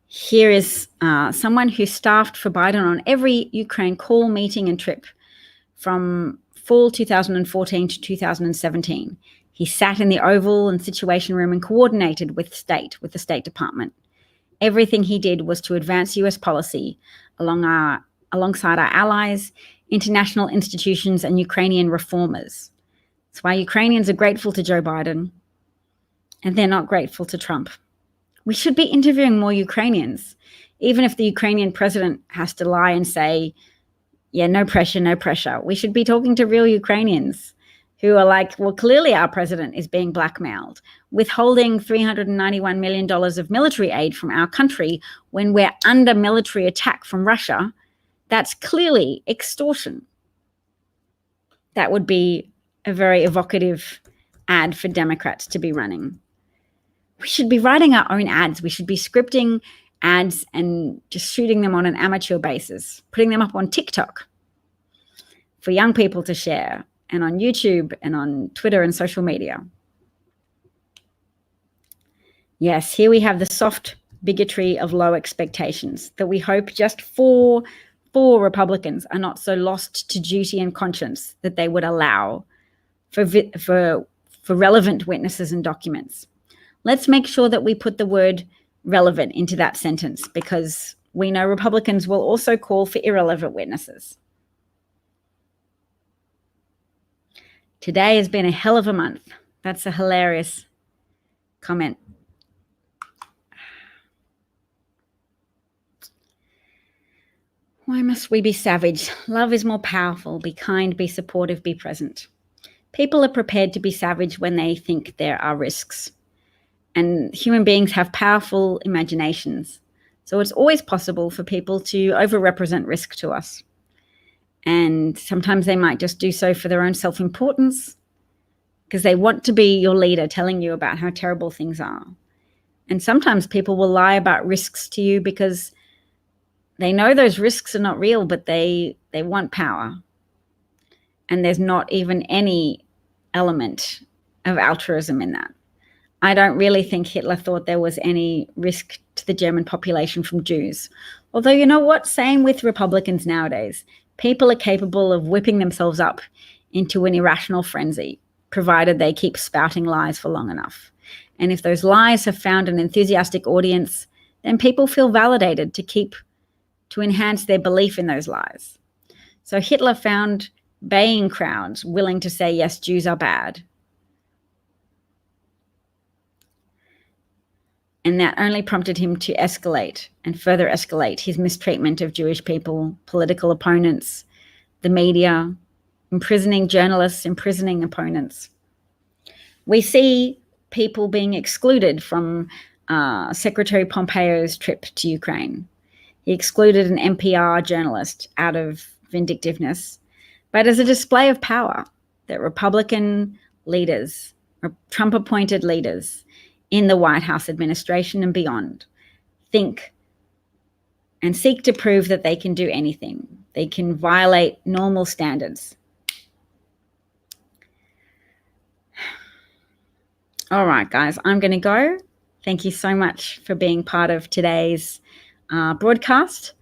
Here is someone who staffed for Biden on every Ukraine call, meeting, and trip from fall 2014 to 2017. He sat in the Oval and Situation Room and coordinated with the State Department. Everything he did was to advance US policy alongside our allies, international institutions, and Ukrainian reformers. That's why Ukrainians are grateful to Joe Biden, and they're not grateful to Trump. We should be interviewing more Ukrainians, even if the Ukrainian president has to lie and say, yeah, no pressure, no pressure. We should be talking to real Ukrainians who are like, well, clearly our president is being blackmailed, withholding $391 million of military aid from our country when we're under military attack from Russia. That's clearly extortion. That would be a very evocative ad for Democrats to be running. We should be writing our own ads. We should be scripting ads and just shooting them on an amateur basis, putting them up on TikTok for young people to share, and on YouTube and on Twitter and social media. Yes, here we have the soft bigotry of low expectations that we hope just four Republicans are not so lost to duty and conscience that they would allow for relevant witnesses and documents. Let's make sure that we put the word relevant into that sentence, because we know Republicans will also call for irrelevant witnesses. Today has been a hell of a month. That's a hilarious comment. Why must we be savage? Love is more powerful. Be kind, be supportive, be present. People are prepared to be savage when they think there are risks. And human beings have powerful imaginations. So it's always possible for people to overrepresent risk to us. And sometimes they might just do so for their own self-importance, because they want to be your leader telling you about how terrible things are. And sometimes people will lie about risks to you because they know those risks are not real, but they want power. And there's not even any element of altruism in that. I don't really think Hitler thought there was any risk to the German population from Jews. Although, you know what? Same with Republicans nowadays. People are capable of whipping themselves up into an irrational frenzy, provided they keep spouting lies for long enough. And if those lies have found an enthusiastic audience, then people feel validated to enhance their belief in those lies. So Hitler found baying crowds willing to say, yes, Jews are bad. And that only prompted him to escalate and further escalate his mistreatment of Jewish people, political opponents, the media, imprisoning journalists, imprisoning opponents. We see people being excluded from Secretary Pompeo's trip to Ukraine. He excluded an NPR journalist out of vindictiveness, but as a display of power that Republican leaders, or Trump-appointed leaders in the White House administration and beyond, think and seek to prove that they can do anything. They can violate normal standards. All right, guys, I'm going to go. Thank you so much for being part of today's broadcast,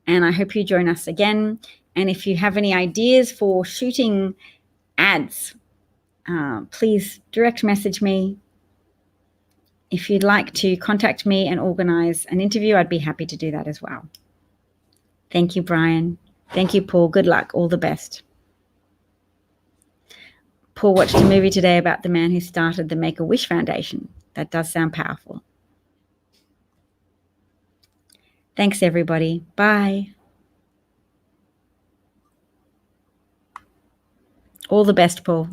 and I hope you join us again. And if you have any ideas for shooting ads, please direct message me. If you'd like to contact me and organize an interview, I'd be happy to do that as well. Thank you, Brian. Thank you, Paul. Good luck. All the best. Paul watched a movie today about the man who started the Make-A-Wish Foundation. That does sound powerful. Thanks, everybody. Bye. All the best, Paul.